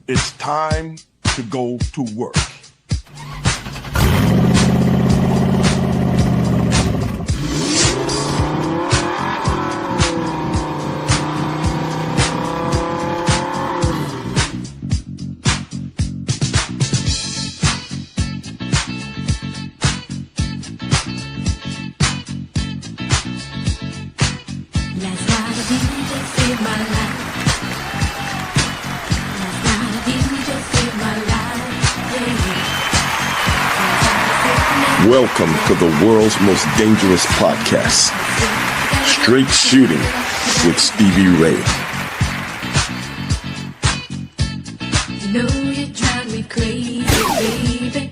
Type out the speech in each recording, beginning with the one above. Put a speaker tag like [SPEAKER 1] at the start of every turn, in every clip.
[SPEAKER 1] It's time to go to work. Welcome to the world's most dangerous podcast, Straight Shooting with Stevie Ray.
[SPEAKER 2] You know you drive me crazy, baby.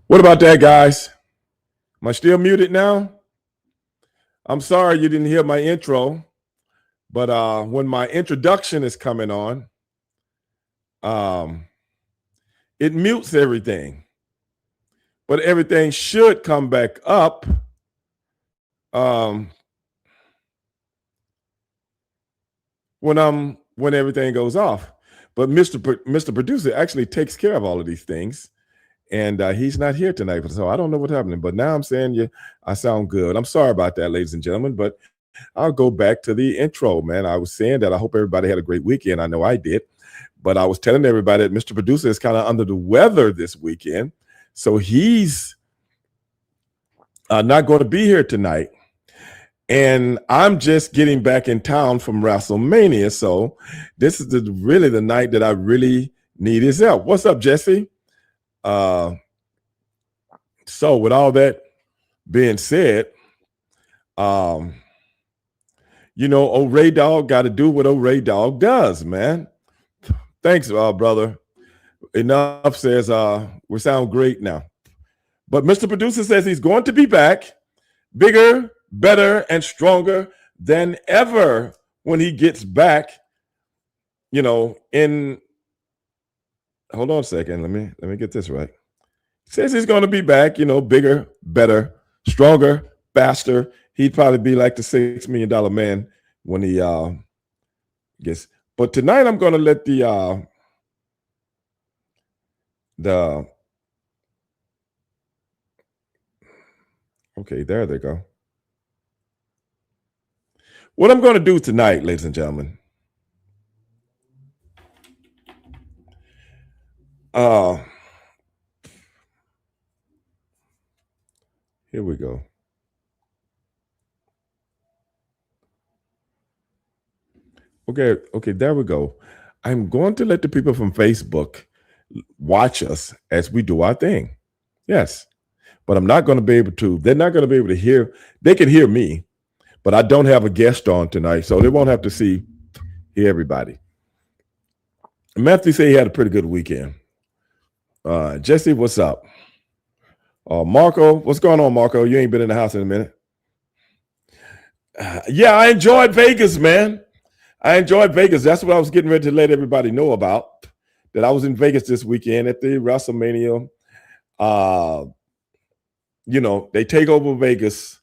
[SPEAKER 1] What about that, guys? Am I still muted now? I'm sorry you didn't hear my intro, but when my introduction is coming on, it mutes everything. But everything should come back up when everything goes off. But Mr. Producer actually takes care of all of these things. And he's not here tonight, so I don't know what's happening. But now I'm saying I sound good. I'm sorry about that, ladies and gentlemen, but I'll go back to the intro, man. I was saying that I hope everybody had a great weekend. I know I did. But I was telling everybody that Mr. Producer is kind of under the weather this weekend. So he's not going to be here tonight. And I'm just getting back in town from WrestleMania. So this is really the night that I really need his help. What's up, Jesse? So with all being said, old Ray Dog got to do what old Ray Dog does, man. Thanks, brother. Enough says we sound great now. But Mr. Producer says he's going to be back bigger, better, and stronger than ever when he gets back, hold on a second. Let me get this right. He says he's going to be back, bigger, better, stronger, faster. He'd probably be like the $6 million man when he gets. But tonight I'm going to let okay, there they go. What I'm going to do tonight, ladies and gentlemen, here we go. Okay, there we go. I'm going to let the people from Facebook watch us as we do our thing. Yes. But I'm not going to be able to, they're not going to be able to hear, they can hear me, but I don't have a guest on tonight, so they won't have to hear everybody. Matthew said he had a pretty good weekend. Jesse, what's up? Marco, what's going on, Marco? You ain't been in the house in a minute. Yeah, I enjoyed Vegas, man. I enjoyed Vegas. That's what I was getting ready to let everybody know about. That I was in Vegas this weekend at the WrestleMania. They take over Vegas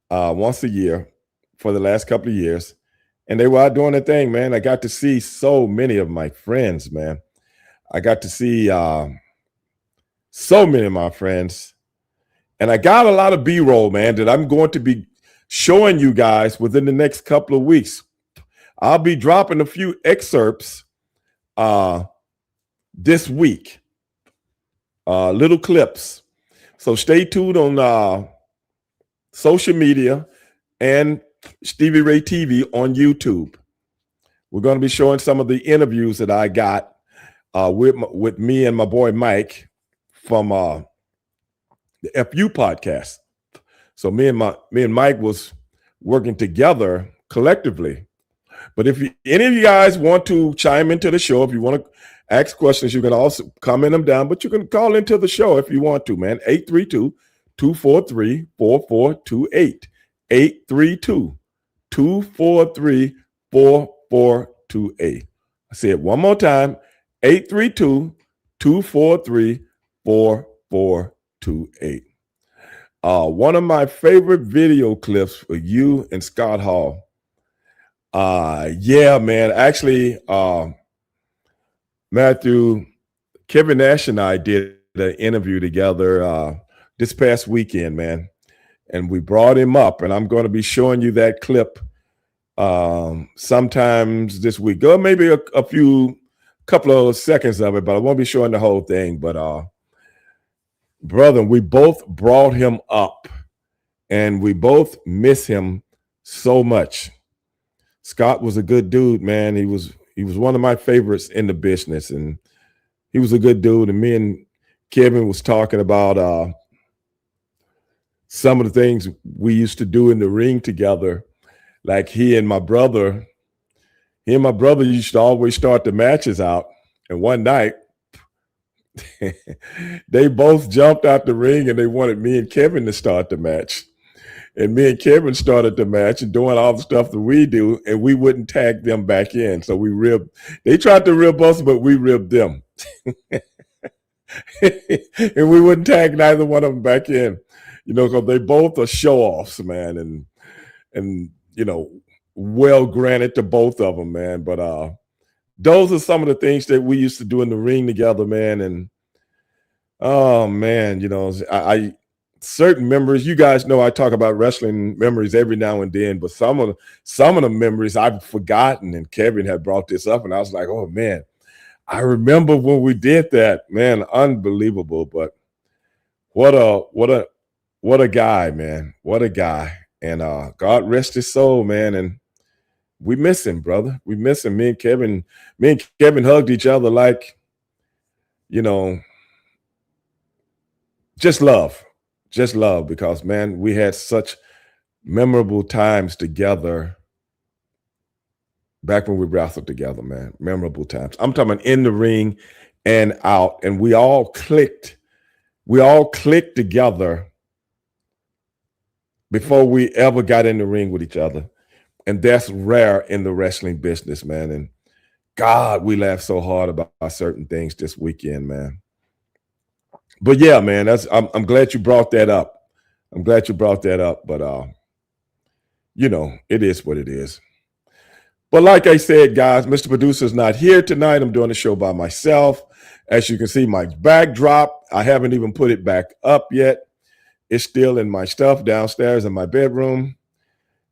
[SPEAKER 1] once a year for the last couple of years. And they were out doing their thing, man. I got to see so many of my friends, man. I got to see so many of my friends. And I got a lot of B-roll, man, that I'm going to be showing you guys within the next couple of weeks. I'll be dropping a few excerpts this week, little clips. So stay tuned on social media and Stevie Ray TV on YouTube. We're going to be showing some of the interviews that I got with me and my boy Mike from the FU podcast. So me and Mike was working together collectively. But if any of you guys want to chime into the show, if you want to ask questions, you can also comment them down, but you can call into the show if you want to, man. 832-243-4428. 832-243-4428. I say it one more time. 832-243-4428. One of my favorite video clips for you and Scott Hall. Yeah, man. Actually, Matthew, Kevin Nash and I did an interview together this past weekend, man. And we brought him up, and I'm going to be showing you that clip sometimes this week. Or maybe a couple of seconds of it, but I won't be showing the whole thing. But brother, we both brought him up, and we both miss him so much. Scott was a good dude, man. He was one of my favorites in the business, and he was a good dude. And me and Kevin was talking about some of the things we used to do in the ring together. Like he and my brother used to always start the matches out. And one night, they both jumped out the ring and they wanted me and Kevin to start the match. And me and Kevin started the match and doing all the stuff that we do, and we wouldn't tag them back in. So they tried to rib us, but we ribbed them. And we wouldn't tag neither one of them back in, because they both are show-offs, man. And well granted to both of them, man. But those are some of the things that we used to do in the ring together, man. And oh man, I certain memories. You guys know I talk about wrestling memories every now and then, but some of the memories I've forgotten. And Kevin had brought this up, and I was like, oh man, I remember when we did that, man. Unbelievable. But what a guy, man. What a guy. And God rest his soul, man. And we miss him, brother. We miss him. Me and Kevin hugged each other like, just love, because, man, we had such memorable times together back when we wrestled together, man. Memorable times. I'm talking about in the ring and out, and we all clicked. We all clicked together before we ever got in the ring with each other. And that's rare in the wrestling business, man. And God, we laughed so hard about certain things this weekend, man. But yeah, man, I'm glad you brought that up. But it is what it is. But like I said, guys, Mr. Producer's not here tonight. I'm doing the show by myself. As you can see, my backdrop, I haven't even put it back up yet. It's still in my stuff downstairs in my bedroom.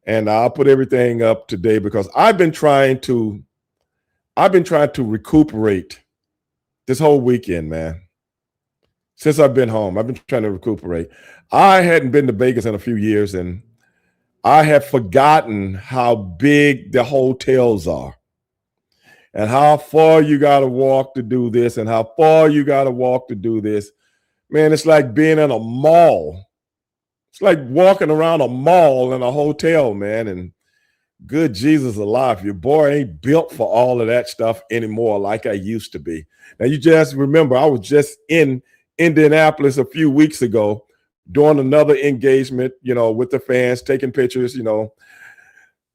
[SPEAKER 1] And I'll put everything up today because I've been trying to recuperate this whole weekend, man. Since I've been home, I've been trying to recuperate. I hadn't been to Vegas in a few years, and I have forgotten how big the hotels are and how far you got to walk to do this and how far you got to walk to do this. Man, it's like being in a mall It's like walking around a mall in a hotel, man. And good Jesus alive, your boy ain't built for all of that stuff anymore like I used to be. Now, you just remember, I was just in Indianapolis a few weeks ago doing another engagement, with the fans, taking pictures,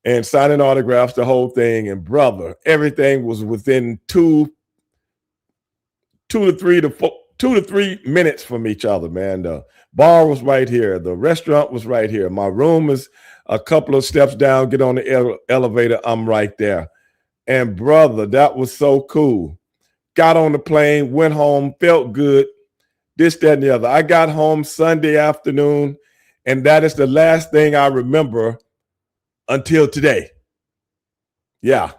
[SPEAKER 1] and signing autographs, the whole thing. And brother, everything was within two to 3 minutes from each other, man. The bar was right here. The restaurant was right here. My room is a couple of steps down. Get on the elevator. I'm right there. And brother, that was so cool. Got on the plane, went home, felt good. This, that, and the other. I got home Sunday afternoon, and that is the last thing I remember until today. Yeah.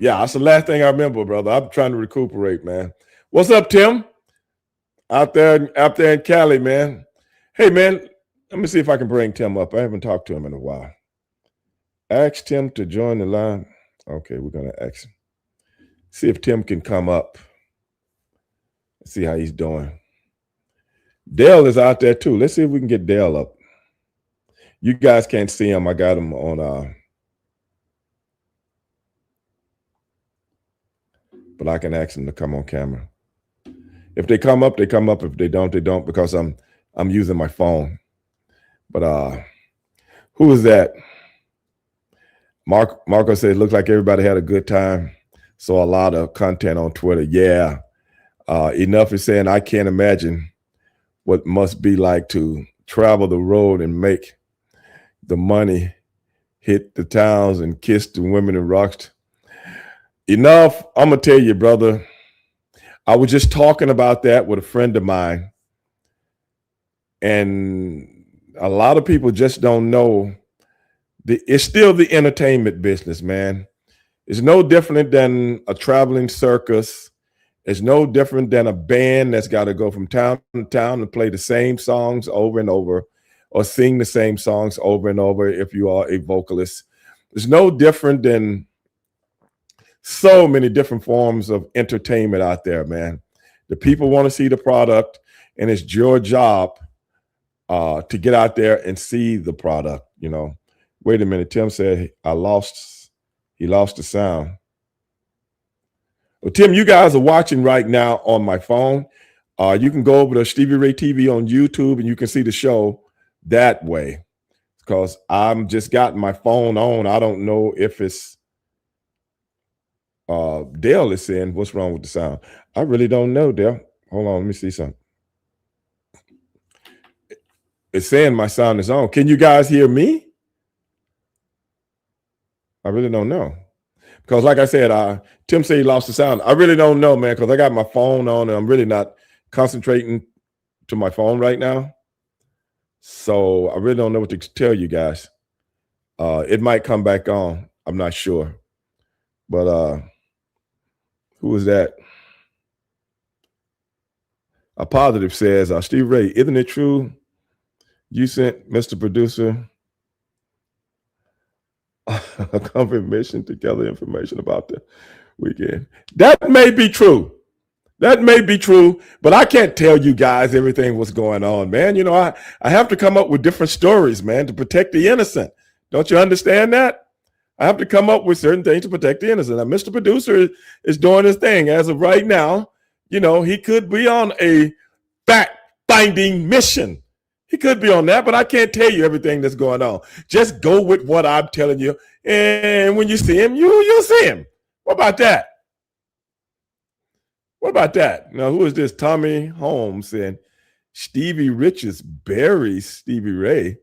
[SPEAKER 1] Yeah, that's the last thing I remember, brother. I'm trying to recuperate, man. What's up, Tim? Out there in Cali, man. Hey, man, let me see if I can bring Tim up. I haven't talked to him in a while. Ask Tim to join the line. Okay, we're going to ask him. See if Tim can come up. See how he's doing. Dale is out there, too. Let's see if we can get Dale up. You guys can't see him. I got him on, but I can ask him to come on camera. If they come up, they come up. If they don't, they don't, because I'm using my phone. But who is that? Marco said, it looks like everybody had a good time. Saw a lot of content on Twitter. Yeah. Enough is saying, I can't imagine what must be like to travel the road and make the money, hit the towns and kiss the women and rocks. Enough, I'm going to tell you, brother, I was just talking about that with a friend of mine. And a lot of people just don't know. It's still the entertainment business, man. It's no different than a traveling circus. It's no different than a band that's got to go from town to town and play the same songs over and over, or sing the same songs over and over if you are a vocalist. It's no different than so many different forms of entertainment out there, man. The people want to see the product, and it's your job to get out there and see the product, Wait a minute. Tim said, he lost the sound. Well, Tim, you guys are watching right now on my phone. You can go over to Stevie Ray TV on YouTube, and you can see the show that way, because I'm just got my phone on. I don't know if it's Dale is saying, what's wrong with the sound? I really don't know, Dale. Hold on, let me see something. It's saying my sound is on. Can you guys hear me? I really don't know. Because like I said, Tim said he lost the sound. I really don't know, man, because I got my phone on and I'm really not concentrating to my phone right now. So I really don't know what to tell you guys. It might come back on. I'm not sure. But who is that? A positive says, Steve Ray, isn't it true you sent Mr. Producer a confirmation to gather information about the weekend? That may be true. That may be true, but I can't tell you guys everything what's going on, man. I have to come up with different stories, man, to protect the innocent. Don't you understand that? I have to come up with certain things to protect the innocent. Now, Mr. Producer is doing his thing. As of right now, he could be on a fact-finding mission. He could be on that, but I can't tell you everything that's going on. Just go with what I'm telling you. And when you see him, you'll see him. What about that? What about that? Now, who is this? Tommy Holmes saying, Stevie Richards buries Stevie Ray.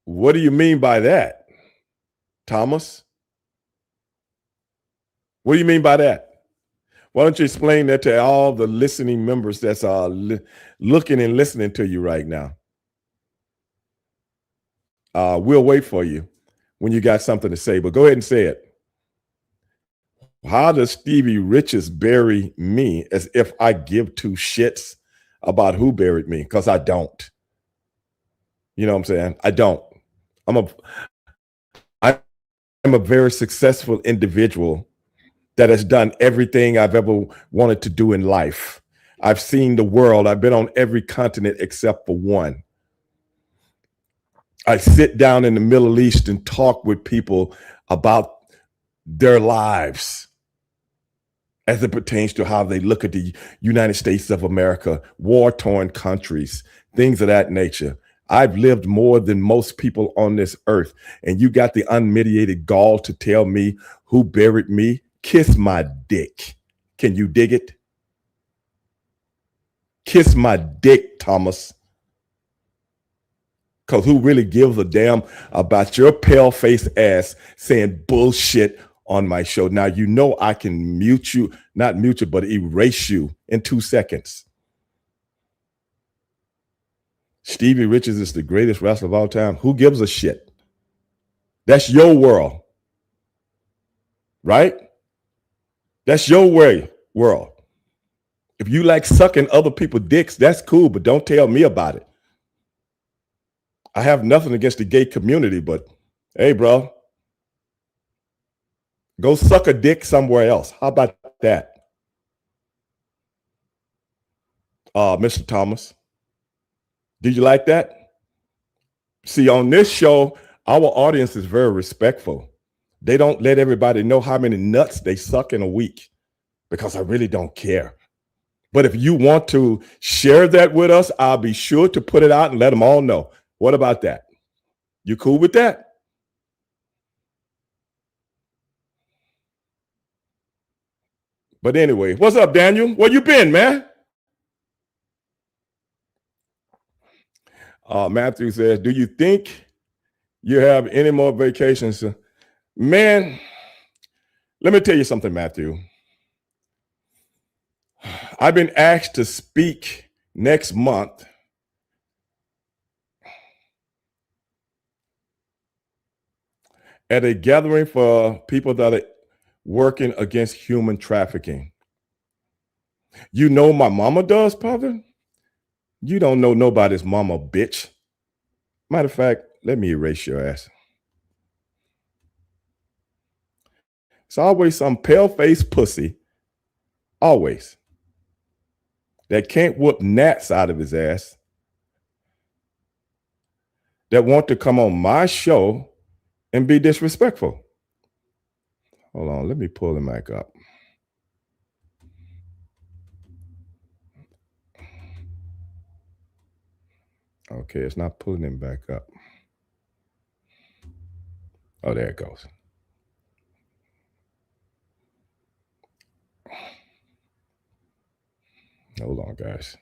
[SPEAKER 1] What do you mean by that, Thomas? What do you mean by that? Why don't you explain that to all the listening members that's looking and listening to you right now? We'll wait for you when you got something to say, but go ahead and say it. How does Stevie Richards bury me as if I give two shits about who buried me? Because I don't. You know what I'm saying? I don't. I'm a very successful individual that has done everything I've ever wanted to do in life. I've seen the world. I've been on every continent except for one. I sit down in the Middle East and talk with people about their lives as it pertains to how they look at the United States of America, war-torn countries, things of that nature. I've lived more than most people on this earth, and you got the unmitigated gall to tell me who buried me? Kiss my dick. Can you dig it? Kiss my dick, Thomas. Because who really gives a damn about your pale-faced ass saying bullshit on my show? Now, you know I can mute you, not mute you, but erase you in 2 seconds. Stevie Richards is the greatest wrestler of all time. Who gives a shit? That's your world, right? That's your world. If you like sucking other people's dicks, that's cool, but don't tell me about it. I have nothing against the gay community, but hey, bro, go suck a dick somewhere else. How about that? Mr. Thomas, do you like that? See, on this show, our audience is very respectful. They don't let everybody know how many nuts they suck in a week because I really don't care. But if you want to share that with us, I'll be sure to put it out and let them all know. What about that? You cool with that? But anyway, what's up, Daniel? Where you been, man? Matthew says, do you think you have any more vacations? Man, let me tell you something, Matthew. I've been asked to speak next month at a gathering for people that are working against human trafficking. You know my mama does, Father? You don't know nobody's mama, bitch. Matter of fact, let me erase your ass. It's always some pale-faced pussy, always, that can't whoop gnats out of his ass, that want to come on my show and be disrespectful. Hold on, let me pull him back up. Okay, it's not pulling him back up. Oh, there it goes. Hold on, guys.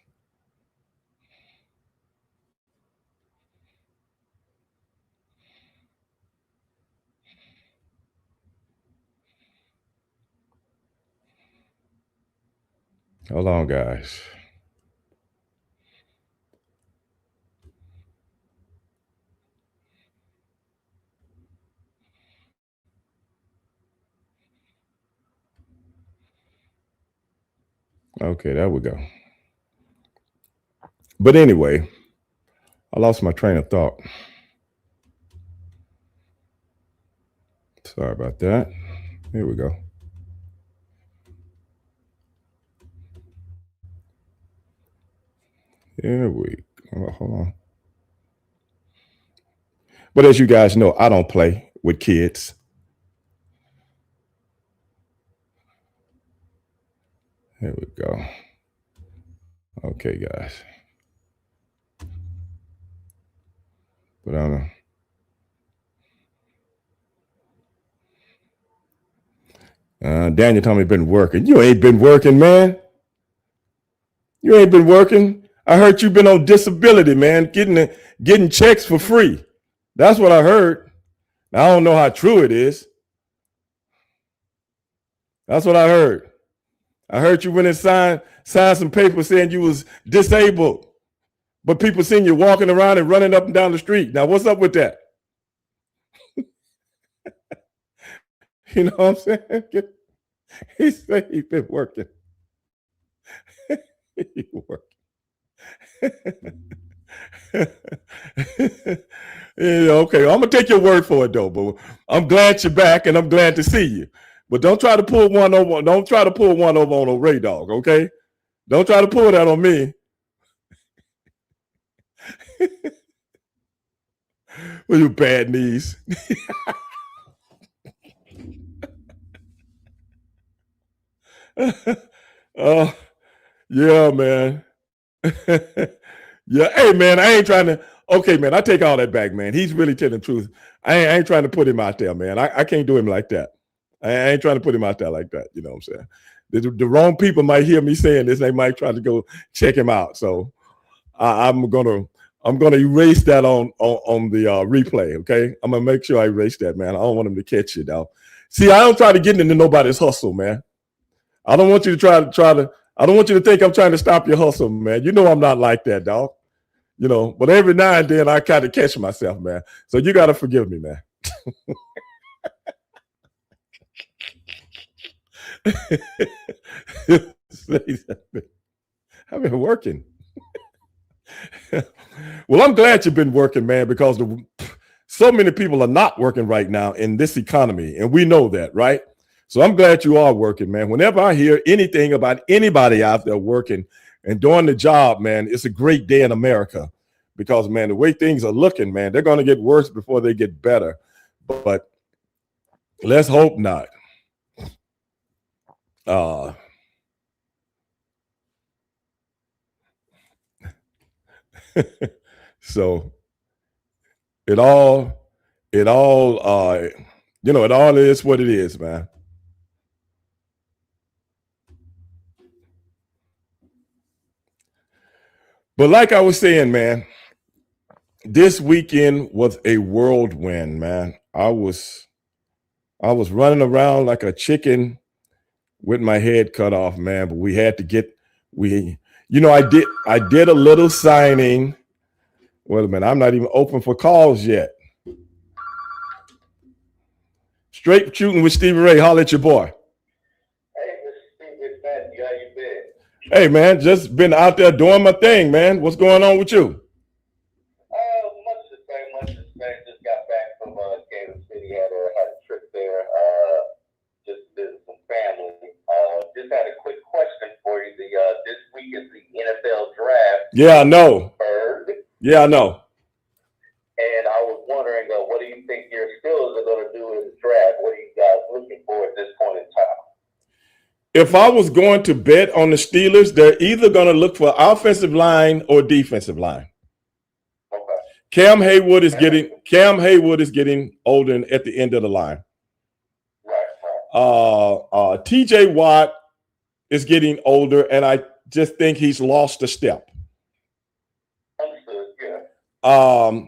[SPEAKER 1] Hold on, guys. Okay, there we go. But anyway, I lost my train of thought. Sorry about that. Here we go. Here we go. Hold on. But as you guys know, I don't play with kids. Here we go. Okay, guys. But I don't know. Daniel told me you've been working. You ain't been working, man. You ain't been working. I heard you've been on disability, man, getting checks for free. That's what I heard. Now, I don't know how true it is. That's what I heard. I heard you went and signed some paper saying you was disabled, but people seen you walking around and running up and down the street. Now, what's up with that? You know what I'm saying? He said he's been working. He working. Yeah, okay, I'm gonna take your word for it though, but I'm glad you're back and I'm glad to see you. But don't try to pull one over. Don't try to pull one over on a Ray Dog, okay? Don't try to pull that on me. With your bad knees. Oh, yeah, man. Yeah, hey, man, I ain't trying to. Okay, man, I take all that back, man. He's really telling the truth. I ain't trying to put him out there, man. I can't do him like that. I ain't trying to put him out there like that. You know what I'm saying? The wrong people might hear me saying this. They might try to go check him out. So I'm gonna erase that on the replay. Okay, I'm gonna make sure I erase that, man. I don't want him to catch you, though. See, I don't try to get into nobody's hustle, man. I don't want you to try to. I don't want you to think I'm trying to stop your hustle, man. You know I'm not like that, dog. You know, but every now and then I kind of catch myself, man. So you got to forgive me, man. I've been working. Well, I'm glad you've been working, man, because so many people are not working right now in this economy, and we know that, right? So I'm glad you are working, man. Whenever I hear anything about anybody out there working and doing the job, man, it's a great day in America because, man, the way things are looking, man, they're going to get worse before they get better. But let's hope not. So it all, it all is what it is, man. But like I was saying, man, this weekend was a whirlwind, man. I was running around like a chicken with my head cut off, man. But we had to I did a little signing. Wait a minute, I'm not even open for calls yet. Straight shooting with Stevie Ray. Holler at your boy.
[SPEAKER 3] Hey, Mr. Steve, Matthew, how you been?
[SPEAKER 1] Hey, man, just been out there doing my thing, man. What's going on with you?
[SPEAKER 3] Much the same. Just got back from Kansas City. Had a trip there. Just visit some family. Just had a quick question for you. This week is the NFL draft.
[SPEAKER 1] Yeah, I know. Yeah, I know.
[SPEAKER 3] And I was wondering, what do you think your Steelers are going to do in the draft? What are you guys looking for at this point in time?
[SPEAKER 1] If I was going to bet on the Steelers, they're either going to look for offensive line or defensive line.
[SPEAKER 3] Okay.
[SPEAKER 1] Cam Haywood is getting older at the end of the line.
[SPEAKER 3] Right.
[SPEAKER 1] TJ Watt is getting older, and I just think he's lost a step.
[SPEAKER 3] Understood, yeah.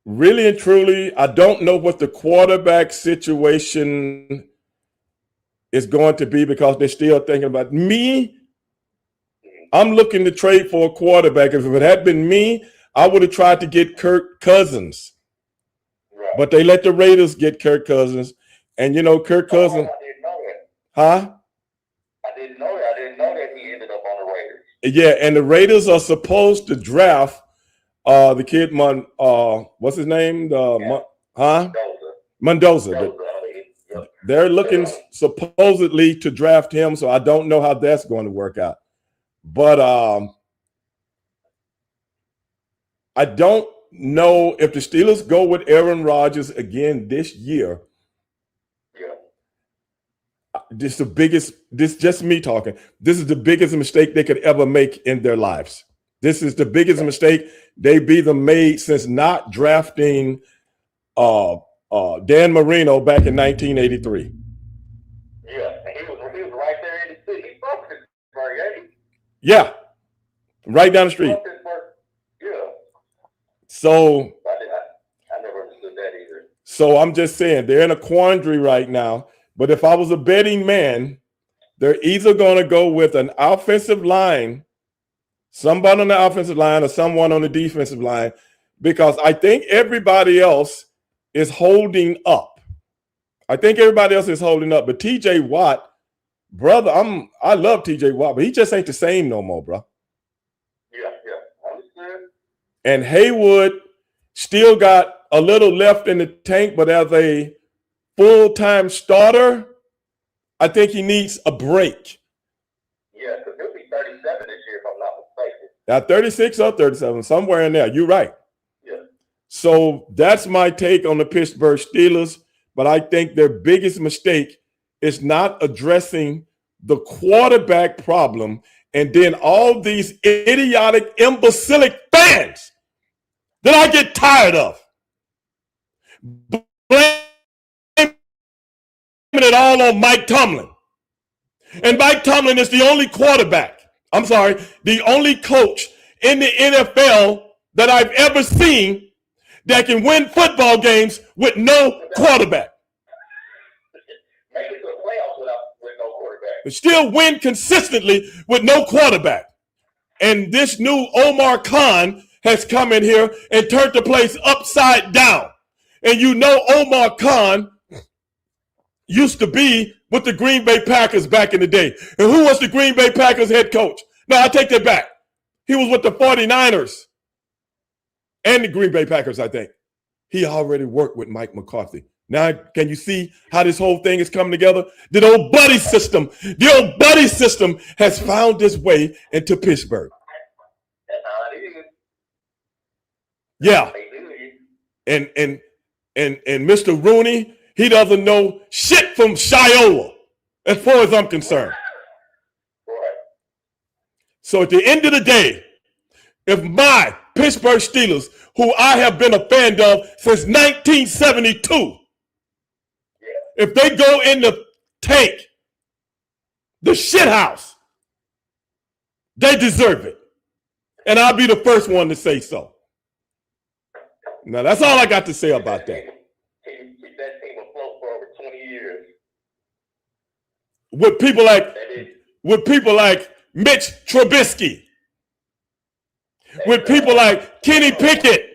[SPEAKER 1] Really and truly, I don't know what the quarterback situation is going to be because they're still thinking about me. I'm looking to trade for a quarterback. If it had been me, I would have tried to get Kirk Cousins.
[SPEAKER 3] Right.
[SPEAKER 1] But they let the Raiders get Kirk Cousins. And, Kirk Cousins.
[SPEAKER 3] I didn't know that.
[SPEAKER 1] Huh?
[SPEAKER 3] I didn't know that he ended up on the Raiders.
[SPEAKER 1] Yeah, and the Raiders are supposed to draft the kid, what's his name? Mendoza. They're looking supposedly to draft him, so I don't know how that's going to work out. But I don't know if the Steelers go with Aaron Rodgers again this year.
[SPEAKER 3] Yeah.
[SPEAKER 1] This just me talking. This is the biggest mistake they could ever make in their lives. This is the biggest mistake they've either made since not drafting Dan Marino back in 1983.
[SPEAKER 3] Yeah, and he was right there in the city. He's from Pittsburgh, ain't he?
[SPEAKER 1] Yeah, right down the street.
[SPEAKER 3] Yeah.
[SPEAKER 1] So
[SPEAKER 3] I never understood that either.
[SPEAKER 1] So I'm just saying they're in a quandary right now. But if I was a betting man, they're either going to go with an offensive line, somebody on the offensive line or someone on the defensive line, because I think everybody else is holding up. But TJ Watt, brother, I love TJ Watt, but he just ain't the same no more, bro.
[SPEAKER 3] Yeah, understood.
[SPEAKER 1] And Haywood still got a little left in the tank, but as a full-time starter, I think he needs a break.
[SPEAKER 3] Yeah, because he'll be 37 this year, if I'm not mistaken.
[SPEAKER 1] Now, 36 or 37, somewhere in there. You're right.
[SPEAKER 3] Yeah.
[SPEAKER 1] So that's my take on the Pittsburgh Steelers. But I think their biggest mistake is not addressing the quarterback problem, and then all these idiotic, imbecilic fans that I get tired of blaming it all on Mike Tomlin. And Mike Tomlin is the only quarterback, I'm sorry, the only coach in the NFL that I've ever seen that can win football games with no quarterback.
[SPEAKER 3] Make it to the playoffs with no quarterback.
[SPEAKER 1] But still win consistently with no quarterback. And this new Omar Khan has come in here and turned the place upside down. And you know Omar Khan used to be with the Green Bay Packers back in the day. And who was the Green Bay Packers head coach? No, I take that back. He was with the 49ers and the Green Bay Packers, I think. He already worked with Mike McCarthy. Now, can you see how this whole thing is coming together? The old buddy system has found its way into Pittsburgh.
[SPEAKER 3] That's how it is.
[SPEAKER 1] Yeah. And Mr. Rooney, he doesn't know shit from Shiola, as far as I'm concerned.
[SPEAKER 3] Right.
[SPEAKER 1] So at the end of the day, if my Pittsburgh Steelers, who I have been a fan of since 1972, if they go in the tank, the shit house, they deserve it. And I'll be the first one to say so. Now, that's all I got to say about that.
[SPEAKER 3] Keep that team afloat for over 20 years.
[SPEAKER 1] With people like Mitch Trubisky, with people like Kenny Pickett,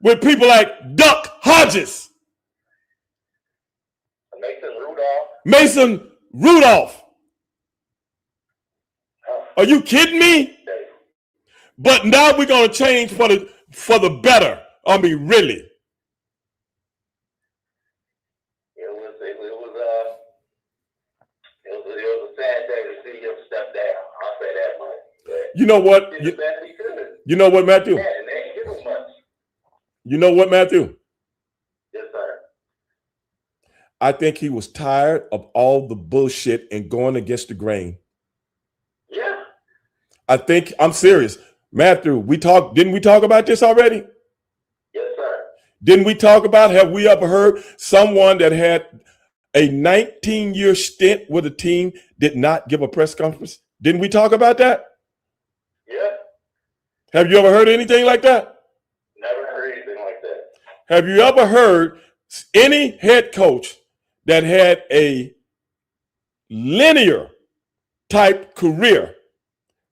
[SPEAKER 1] with people like Duck Hodges, Mason Rudolph. Are you kidding me? But now we're gonna change for the better. I mean, really.
[SPEAKER 3] It was a sad day to see him step down. I'll say that much.
[SPEAKER 1] You know what? You know what, Matthew?
[SPEAKER 3] Yeah, and they ain't give him much.
[SPEAKER 1] You know what, Matthew?
[SPEAKER 3] Yes, sir.
[SPEAKER 1] I think he was tired of all the bullshit and going against the grain.
[SPEAKER 3] Yeah.
[SPEAKER 1] I think, I'm serious. Matthew, didn't we talk about this already?
[SPEAKER 3] Yes, sir.
[SPEAKER 1] Didn't we talk about, have we ever heard someone that had a 19-year stint with a team did not give a press conference? Didn't we talk about that?
[SPEAKER 3] Yeah.
[SPEAKER 1] Have you ever heard anything like that?
[SPEAKER 3] Never heard anything like that.
[SPEAKER 1] Have you ever heard any head coach that had a linear type career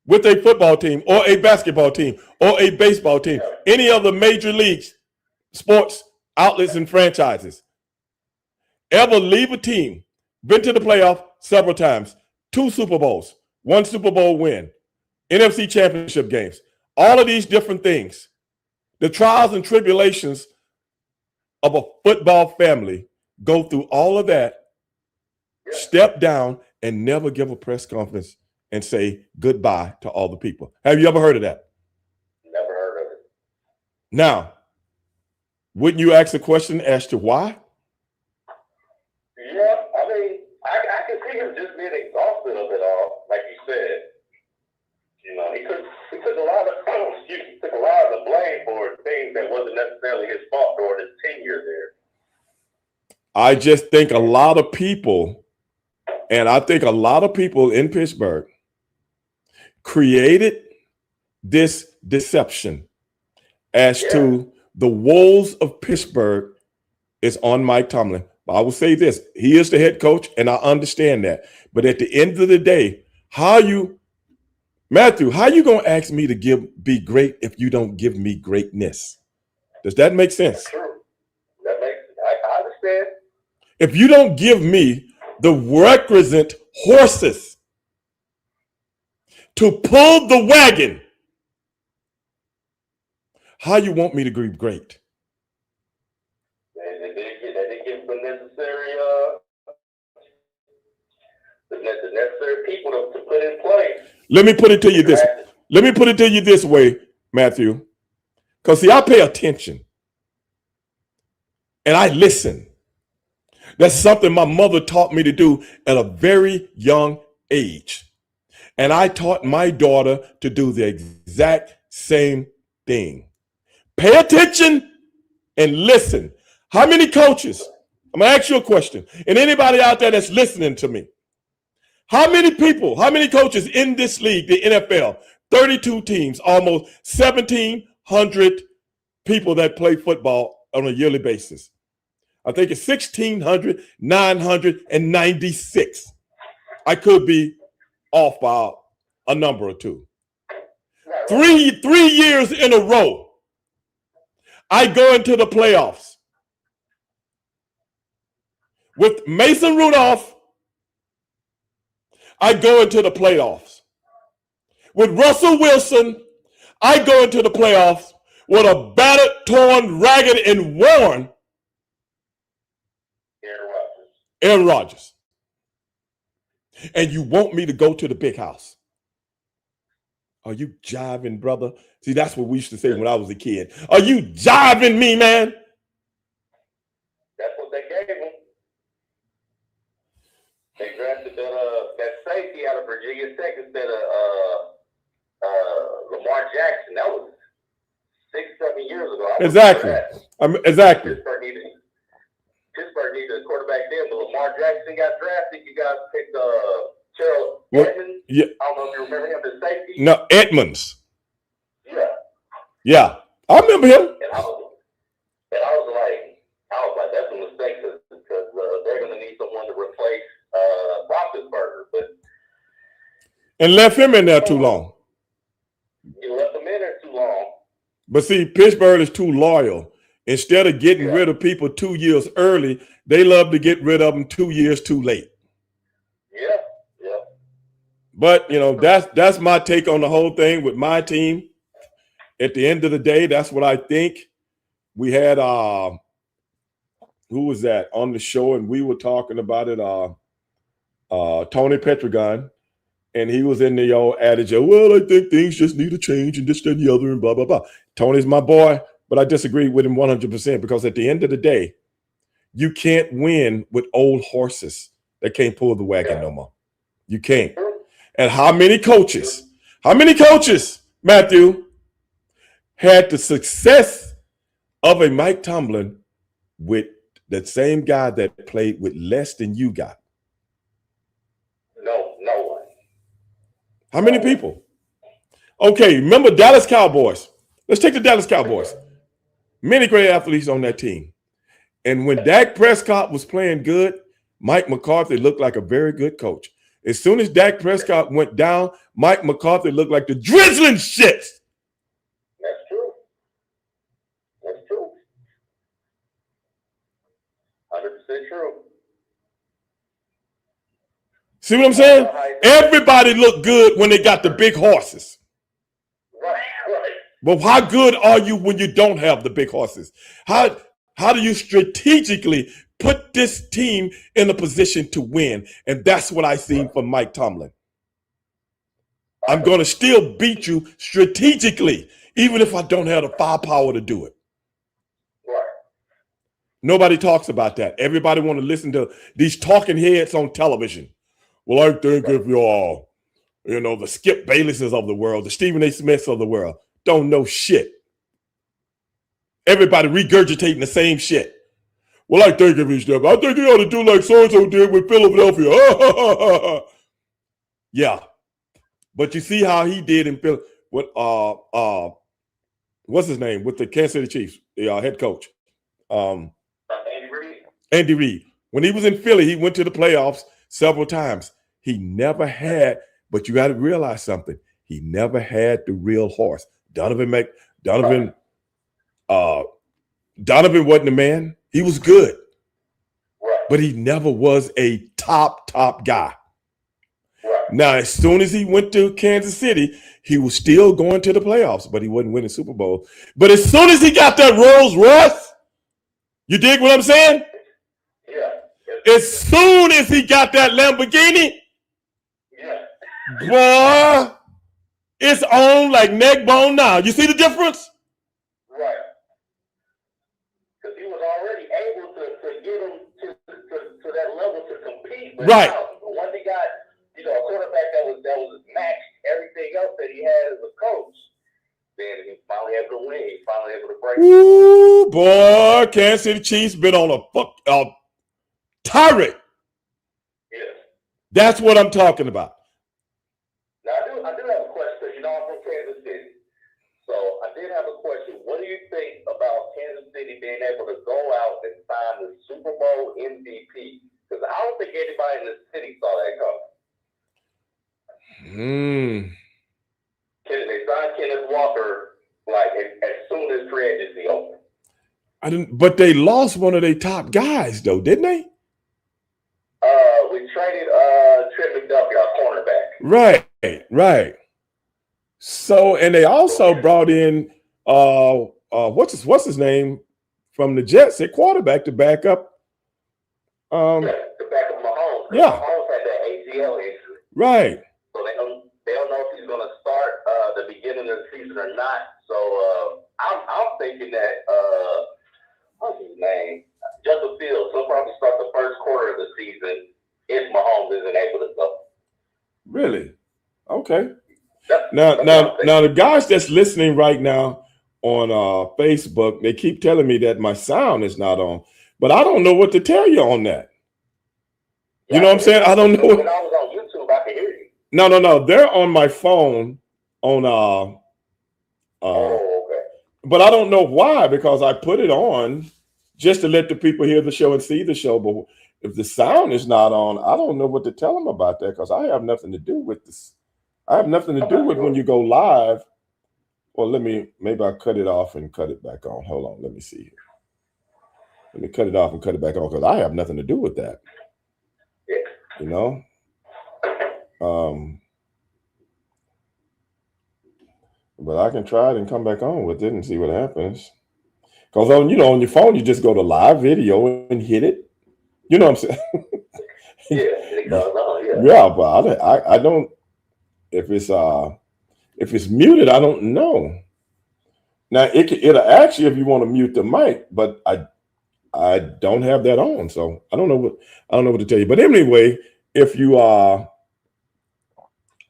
[SPEAKER 1] with a football team or a basketball team or a baseball team, any of the major leagues, sports outlets and franchises, ever leave a team, been to the playoff several times, 2 Super Bowls, 1 Super Bowl win, NFC championship games, all of these different things, the trials and tribulations of a football family, go through all of that, step down, and never give a press conference and say goodbye to all the people. Have you ever heard of that?
[SPEAKER 3] Never heard of it.
[SPEAKER 1] Now, wouldn't you ask a question as to why?
[SPEAKER 3] Yeah, I mean, I can see him just being exhausted of it all, like you said. You know, he took a lot of took a lot of the blame for things that wasn't necessarily his fault during his tenure there.
[SPEAKER 1] I just think a lot of people, and I think a lot of people in Pittsburgh created this deception as to the woes of Pittsburgh is on Mike Tomlin. But I will say this, he is the head coach, and I understand that. But at the end of the day, Matthew, how you going to ask me to be great if you don't give me greatness? Does that make sense?
[SPEAKER 3] That's true. I understand.
[SPEAKER 1] If you don't give me the requisite horses to pull the wagon, how you want me to be great?
[SPEAKER 3] They didn't give the necessary people to put in place.
[SPEAKER 1] Let me put it to you this way, Matthew, Because, see, I pay attention and I listen. That's something my mother taught me to do at a very young age. And I taught my daughter to do the exact same thing. Pay attention and listen. How many coaches? I'm going to ask you a question. And anybody out there that's listening to me, how many people, how many coaches in this league, the NFL, 32 teams, almost 1,700 people that play football on a yearly basis? I think it's 1,996. I could be off by a number or two. Three years in a row, I go into the playoffs with Mason Rudolph. I go into the playoffs with Russell Wilson. I go into the playoffs with a battered, torn, ragged, and worn Aaron Rodgers. And you want me to go to the big house? Are you jiving, brother? See, that's what we used to say when I was a kid. Are you jiving me, man?
[SPEAKER 3] That's what they gave him. They drafted that safety out of Virginia Tech instead of Lamar Jackson. That was 6-7 years ago.
[SPEAKER 1] Exactly. Exactly.
[SPEAKER 3] Pittsburgh needed a quarterback then, but Lamar Jackson got drafted. You guys picked Charles Edmonds. Yeah. I don't know if you remember him, the safety.
[SPEAKER 1] No, Edmonds.
[SPEAKER 3] Yeah.
[SPEAKER 1] Yeah. I remember him.
[SPEAKER 3] And I was like, that's a mistake because they're going to need someone to replace Roethlisberger.
[SPEAKER 1] And left him in there too long.
[SPEAKER 3] You left him in there too long.
[SPEAKER 1] But see, Pittsburgh is too loyal. Instead of getting rid of people 2 years early, they love to get rid of them 2 years too late.
[SPEAKER 3] Yeah.
[SPEAKER 1] But, you know, that's my take on the whole thing with my team. At the end of the day, that's what I think. We had, who was that on the show? And we were talking about it, Tony Petragon. And he was in the old adage of, well, I think things just need to change and this, that, and the other, and blah, blah, blah. Tony's my boy. But I disagree with him 100% because at the end of the day, you can't win with old horses that can't pull the wagon no more. You can't. And how many coaches, Matthew, had the success of a Mike Tomlin with that same guy that played with less than you got?
[SPEAKER 3] No one.
[SPEAKER 1] How many people? Okay, remember Dallas Cowboys. Let's take the Dallas Cowboys. Many great athletes on that team. And when Dak Prescott was playing good, Mike McCarthy looked like a very good coach. As soon as Dak Prescott went down, Mike McCarthy looked like the drizzling shit.
[SPEAKER 3] That's true. 100% true.
[SPEAKER 1] See what I'm saying? Everybody looked good when they got the big horses.
[SPEAKER 3] Right.
[SPEAKER 1] But how good are you when you don't have the big horses? How do you strategically put this team in a position to win? And that's what I seen from Mike Tomlin. I'm going to still beat you strategically, even if I don't have the firepower to do it.
[SPEAKER 3] Right.
[SPEAKER 1] Nobody talks about that. Everybody want to listen to these talking heads on television. Well, I think if you're, the Skip Baylesses of the world, the Stephen A. Smiths of the world, don't know shit. Everybody regurgitating the same shit. Well, I think if he's there, I think he ought to do like so-and-so did with Philadelphia. Yeah. But you see how he did in Philly with what's his name? With the Kansas City Chiefs, the head coach.
[SPEAKER 3] Andy Reid.
[SPEAKER 1] Andy Reid. When he was in Philly, he went to the playoffs several times. He never had, but you got to realize something. He never had the real horse. Donovan wasn't the man. He was good, but he never was a top guy. Now, as soon as he went to Kansas City, he was still going to the playoffs, but he wasn't winning Super Bowl. But as soon as he got that Rolls Royce, you dig what I'm saying?
[SPEAKER 3] Yeah.
[SPEAKER 1] As soon as he got that Lamborghini,
[SPEAKER 3] yeah.
[SPEAKER 1] boy, it's on like neck bone now. You see the difference?
[SPEAKER 3] Right. get him to that level to compete. But
[SPEAKER 1] Right.
[SPEAKER 3] now, once he got, a quarterback that was matched everything else that he had as a coach, then he finally able to win. He finally able to break.
[SPEAKER 1] Ooh, boy, Kansas City Chiefs been on a tirade.
[SPEAKER 3] Yeah.
[SPEAKER 1] That's what I'm talking about.
[SPEAKER 3] Now, I do have a question because I'm from Kansas City. So I did have a question. What do you think about Kansas City being able to go out and sign the Super Bowl MVP? Because I don't think anybody in the city saw that coming. They signed Kenneth Walker like as soon as free agency opened.
[SPEAKER 1] But they lost one of their top guys, though, didn't they?
[SPEAKER 3] We traded Trent McDuffie, our cornerback.
[SPEAKER 1] Right. So, and they also brought in what's his name from the Jets at quarterback to back up.
[SPEAKER 3] To back up Mahomes.
[SPEAKER 1] Yeah.
[SPEAKER 3] Mahomes had that ACL injury.
[SPEAKER 1] Right.
[SPEAKER 3] So they don't know if he's going to start the beginning of the season or not. So I'm thinking that what's his name? Justin Fields will probably start the first quarter of the season if Mahomes isn't able to go.
[SPEAKER 1] Really? Okay. Now, the guys that's listening right now on Facebook, they keep telling me that my sound is not on, but I don't know what to tell you on that. You know what I'm saying? I don't know.
[SPEAKER 3] When I was on YouTube, I could hear you.
[SPEAKER 1] No. They're on my phone on
[SPEAKER 3] okay.
[SPEAKER 1] But I don't know why, because I put it on just to let the people hear the show and see the show. But if the sound is not on, I don't know what to tell them about that, because I have nothing to do with this. I have nothing to do with when you go live. Well, maybe I'll cut it off and cut it back on. Hold on, let me see here. Let me cut it off and cut it back on, because I have nothing to do with that. You know? But I can try it and come back on with it and see what happens. Because on your phone, you just go to live video and hit it. You know what I'm saying?
[SPEAKER 3] It goes on,
[SPEAKER 1] Yeah, but I don't. If it's muted, I don't know. Now it'll ask you if you want to mute the mic, but I don't have that on, so I don't know what to tell you. But anyway, if you are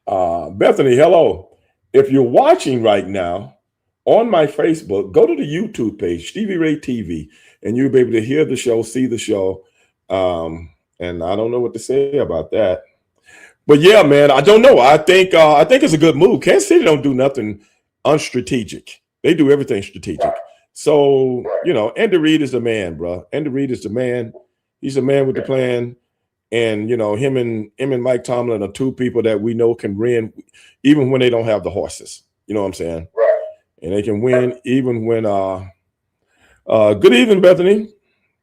[SPEAKER 1] Bethany, hello. If you're watching right now on my Facebook, go to the YouTube page, Stevie Ray TV, and you'll be able to hear the show, see the show. And I don't know what to say about that. But yeah, man, I don't know. I think it's a good move. Kansas City don't do nothing unstrategic. They do everything strategic. So, Andy Reid is the man, bro. Andy Reid is the man. He's the man with the plan. And, him and Mike Tomlin are two people that we know can win even when they don't have the horses. You know what I'm saying?
[SPEAKER 3] Right.
[SPEAKER 1] And they can win even when good evening, Bethany.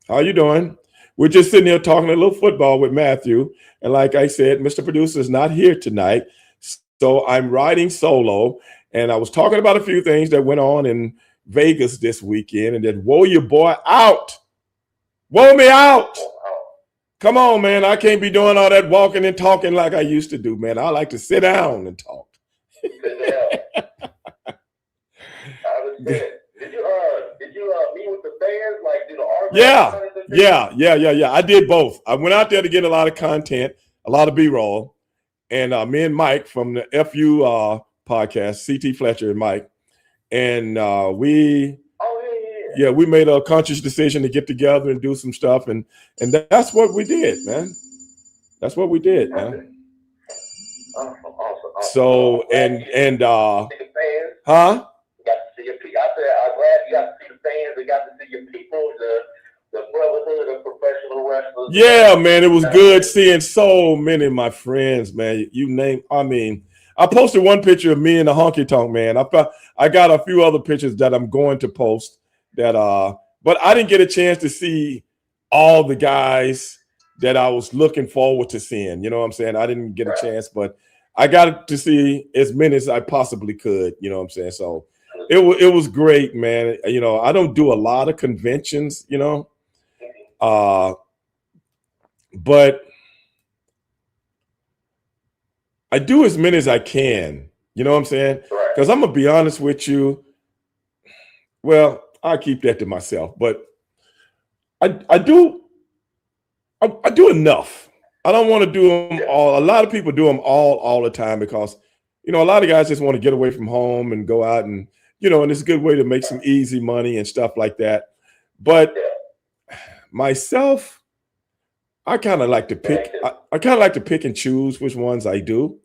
[SPEAKER 1] How you doing? We're just sitting here talking a little football with Matthew. And like I said, Mr. Producer is not here tonight. So I'm riding solo. And I was talking about a few things that went on in Vegas this weekend, and then whoa your boy out. Whoa me out. Come on, man. I can't be doing all that walking and talking like I used to do, man. I like to sit down and talk.
[SPEAKER 3] Did you meet with the fans? Like, do the
[SPEAKER 1] Yeah. I did both. I went out there to get a lot of content, a lot of B-roll, and me and Mike from the FU podcast, CT Fletcher and Mike, and we made a conscious decision to get together and do some stuff, and that's what we did, man. That's what we did, man.
[SPEAKER 3] Awesome.
[SPEAKER 1] So and
[SPEAKER 3] fans.
[SPEAKER 1] huh?
[SPEAKER 3] You got to see your people. I'm glad you got to see the fans. You got to see your people, the brotherhood of professional wrestlers.
[SPEAKER 1] Yeah, man, it was good seeing so many of my friends, man. I posted one picture of me in the honky tonk, man. I got a few other pictures that I'm going to post that but I didn't get a chance to see all the guys that I was looking forward to seeing. You know what I'm saying? I didn't get a chance, but I got to see as many as I possibly could. You know what I'm saying? So it was great, man. I don't do a lot of conventions, but I do as many as I can. You know what I'm saying? Because I'm gonna be honest with you. Well, I keep that to myself, but I do I do enough. I don't want to do them all. A lot of people do them all the time because, a lot of guys just want to get away from home and go out and, and it's a good way to make some easy money and stuff like that. But myself, I kind of like to pick. I kind of like to pick and choose which ones I do,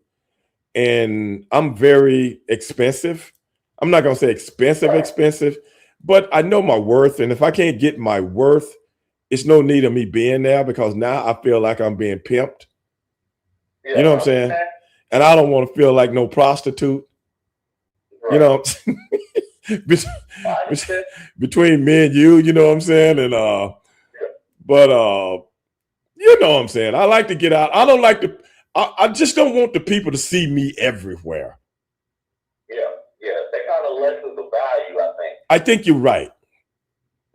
[SPEAKER 1] and I'm very expensive. I'm not gonna say expensive, but I know my worth, and if I can't get my worth, it's no need of me being there because now I feel like I'm being pimped. You know what I'm saying? And I don't want to feel like no prostitute. You know, between me and you know what I'm saying? And but you know what I'm saying? I like to get out. I don't like to. I just don't want the people to see me everywhere.
[SPEAKER 3] Yeah. They kind of lessen the value, I think.
[SPEAKER 1] I think you're right.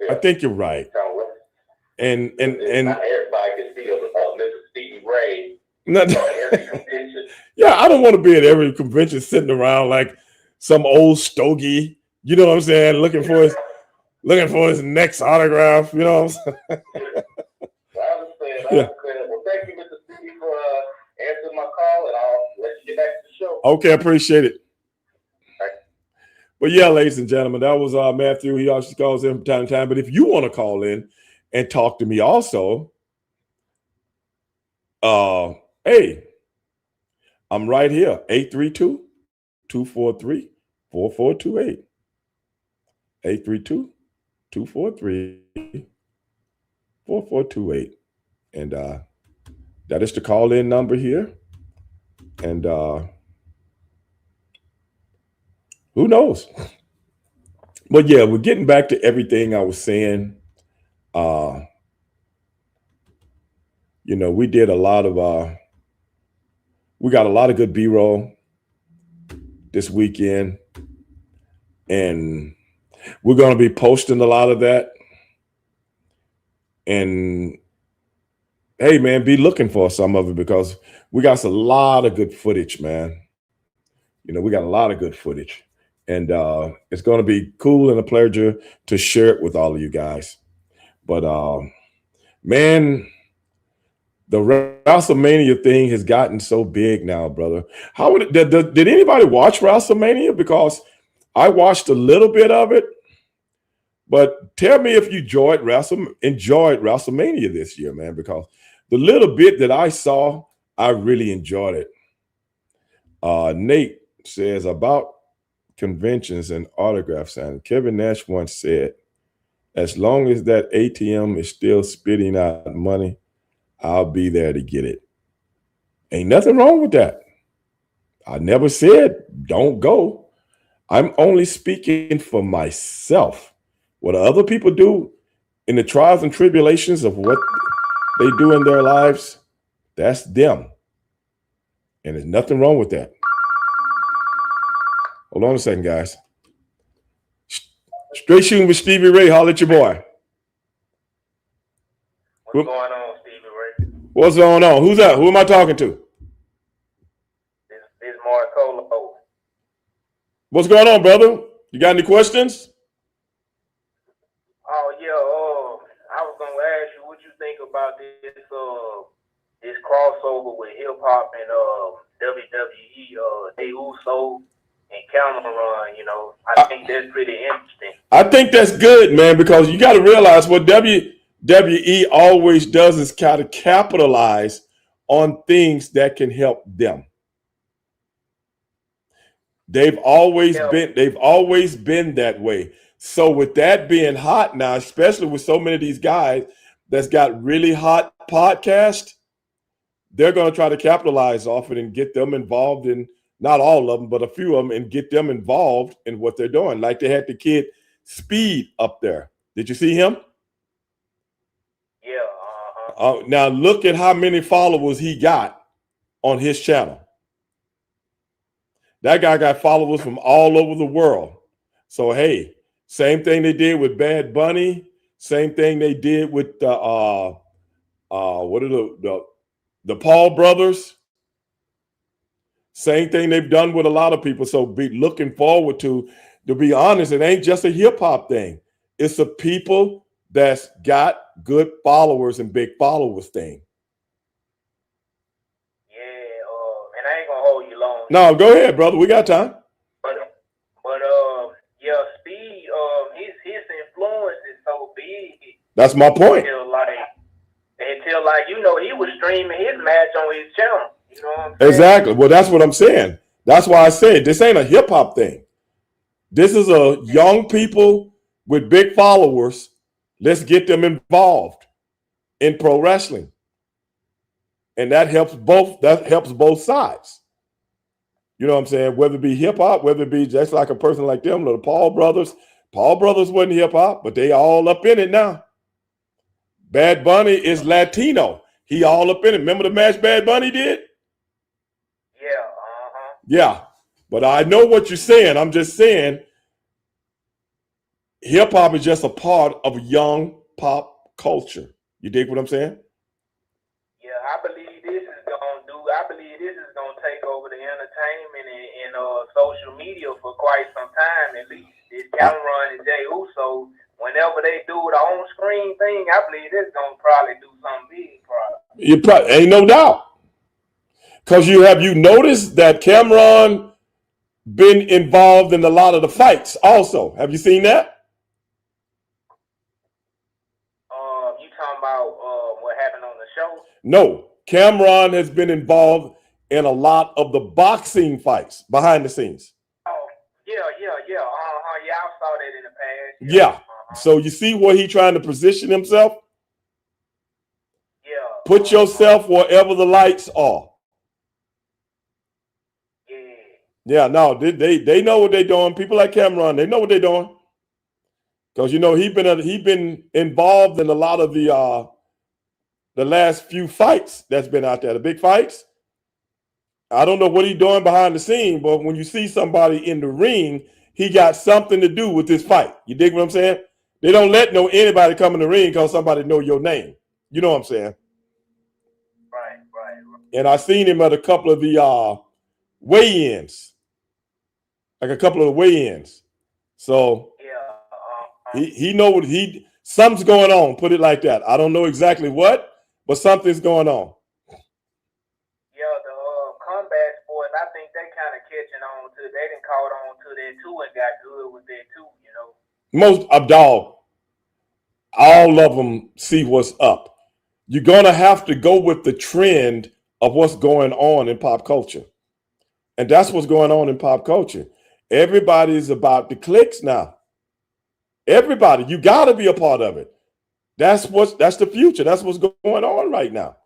[SPEAKER 1] I think you're right. And
[SPEAKER 3] not everybody can see Mr. Stevie Ray. Every convention.
[SPEAKER 1] Yeah, I don't want to be at every convention sitting around like some old stogie. You know what I'm saying? Looking for his next autograph. You know what I'm saying?
[SPEAKER 3] I understand. Well, thank you, Mr. Stevie, for answering my call, and I'll let you get back to the show.
[SPEAKER 1] Okay, I appreciate it. But yeah, ladies and gentlemen, that was Matthew. He always calls in from time to time. But if you want to call in and talk to me also, hey, I'm right here, 832-243-4428. 832-243-4428. And that is the call-in number here. And who knows? But yeah, we're getting back to everything I was saying. We did a lot of we got a lot of good B-roll this weekend, and we're going to be posting a lot of that. And hey, man, be looking for some of it because we got a lot of good footage, man. We got a lot of good footage, and it's going to be cool and a pleasure to share it with all of you guys. But man, the WrestleMania thing has gotten so big now, brother. How did anybody watch WrestleMania? Because I watched a little bit of it, but tell me if you enjoyed WrestleMania this year, man. Because the little bit that I saw, I really enjoyed it. Nate says about conventions and autograph signing. Kevin Nash once said, "As long as that ATM is still spitting out money, I'll be there to get it." Ain't nothing wrong with that. I never said don't go. I'm only speaking for myself. What other people do in the trials and tribulations of what they do in their lives, that's them. And there's nothing wrong with that. Hold on a second, guys. Straight Shooting with Stevie Ray. Holler at your boy.
[SPEAKER 3] What's going on, Stevie Ray?
[SPEAKER 1] What's going on? Who's that? Who am I talking to?
[SPEAKER 3] This is Marcolo.
[SPEAKER 1] What's going on, brother? You got any questions?
[SPEAKER 3] Oh yeah. I was gonna ask you what you think about this crossover with hip hop and WWE. They Uso and Cameron. I think that's pretty interesting.
[SPEAKER 1] I think that's good, man, because you got to realize what WWE always does is kind of capitalize on things that can help them. They've always been that way. So with that being hot now, especially with so many of these guys that's got really hot podcasts, they're going to try to capitalize off it and get them involved in, not all of them, but a few of them, and get them involved in what they're doing. Like they had the kid Speed up there. Did you see him?
[SPEAKER 3] Yeah.
[SPEAKER 1] Now look at how many followers he got on his channel. That guy got followers from all over the world. So hey, same thing they did with Bad Bunny. Same thing they did with the Paul brothers. Same thing they've done with a lot of people. So be looking forward to be honest, it ain't just a hip hop thing. It's the people that's got good followers and big followers thing.
[SPEAKER 4] Yeah, and I ain't gonna hold you long.
[SPEAKER 1] No, go ahead, brother. We got time.
[SPEAKER 4] But yeah, Speed, his influence is so big.
[SPEAKER 1] That's my point.
[SPEAKER 4] Until like you know, he was streaming his match on his channel. You know what I'm saying?
[SPEAKER 1] Exactly. Well, that's what I'm saying. That's why I said this ain't a hip hop thing. This is a young people with big followers. Let's get them involved in pro wrestling, and that helps both. That helps both sides. You know what I'm saying? Whether it be hip hop, whether it be just like a person like them, the Paul brothers. Paul brothers wasn't hip hop, but they all up in it now. Bad Bunny is Latino. He all up in it. Remember the match Bad Bunny did?
[SPEAKER 4] Yeah.
[SPEAKER 1] Yeah. But I know what you're saying. I'm just saying hip hop is just a part of young pop culture. You dig what I'm saying?
[SPEAKER 4] Yeah, I believe this is gonna take over the entertainment and social media for quite some time at least. This Cameron and Jay Uso, whenever they do the on screen thing, I believe this is gonna probably do something big. Probably.
[SPEAKER 1] Ain't no doubt. Because you noticed that Cameron been involved in a lot of the fights also. Have you seen that?
[SPEAKER 4] You talking about what happened on the show?
[SPEAKER 1] No. Cameron has been involved in a lot of the boxing fights behind the scenes.
[SPEAKER 4] Oh, yeah. Yeah, I saw that in the past.
[SPEAKER 1] Yeah. So you see where he trying to position himself?
[SPEAKER 4] Yeah.
[SPEAKER 1] Put yourself wherever the lights are. Yeah, no, they know what they're doing. People like Cameron, they know what they're doing. Because he been involved in a lot of the last few fights that's been out there, the big fights. I don't know what he's doing behind the scene, but when you see somebody in the ring, he got something to do with this fight. You dig what I'm saying? They don't let anybody come in the ring because somebody know your name. You know what I'm saying?
[SPEAKER 4] Right.
[SPEAKER 1] And I seen him at a couple of the weigh-ins. Like a couple of the weigh-ins. So he know what something's going on, put it like that. I don't know exactly what, but something's going on.
[SPEAKER 4] Yeah, the combat sports, I think they kind of catching on to, they done caught on to that too and got good with that too, you know.
[SPEAKER 1] Most of all of them see what's up. You're gonna have to go with the trend of what's going on in pop culture. And that's what's going on in pop culture. Everybody's about the clicks now. Everybody, you got to be a part of it. That's the future. That's what's going on right now.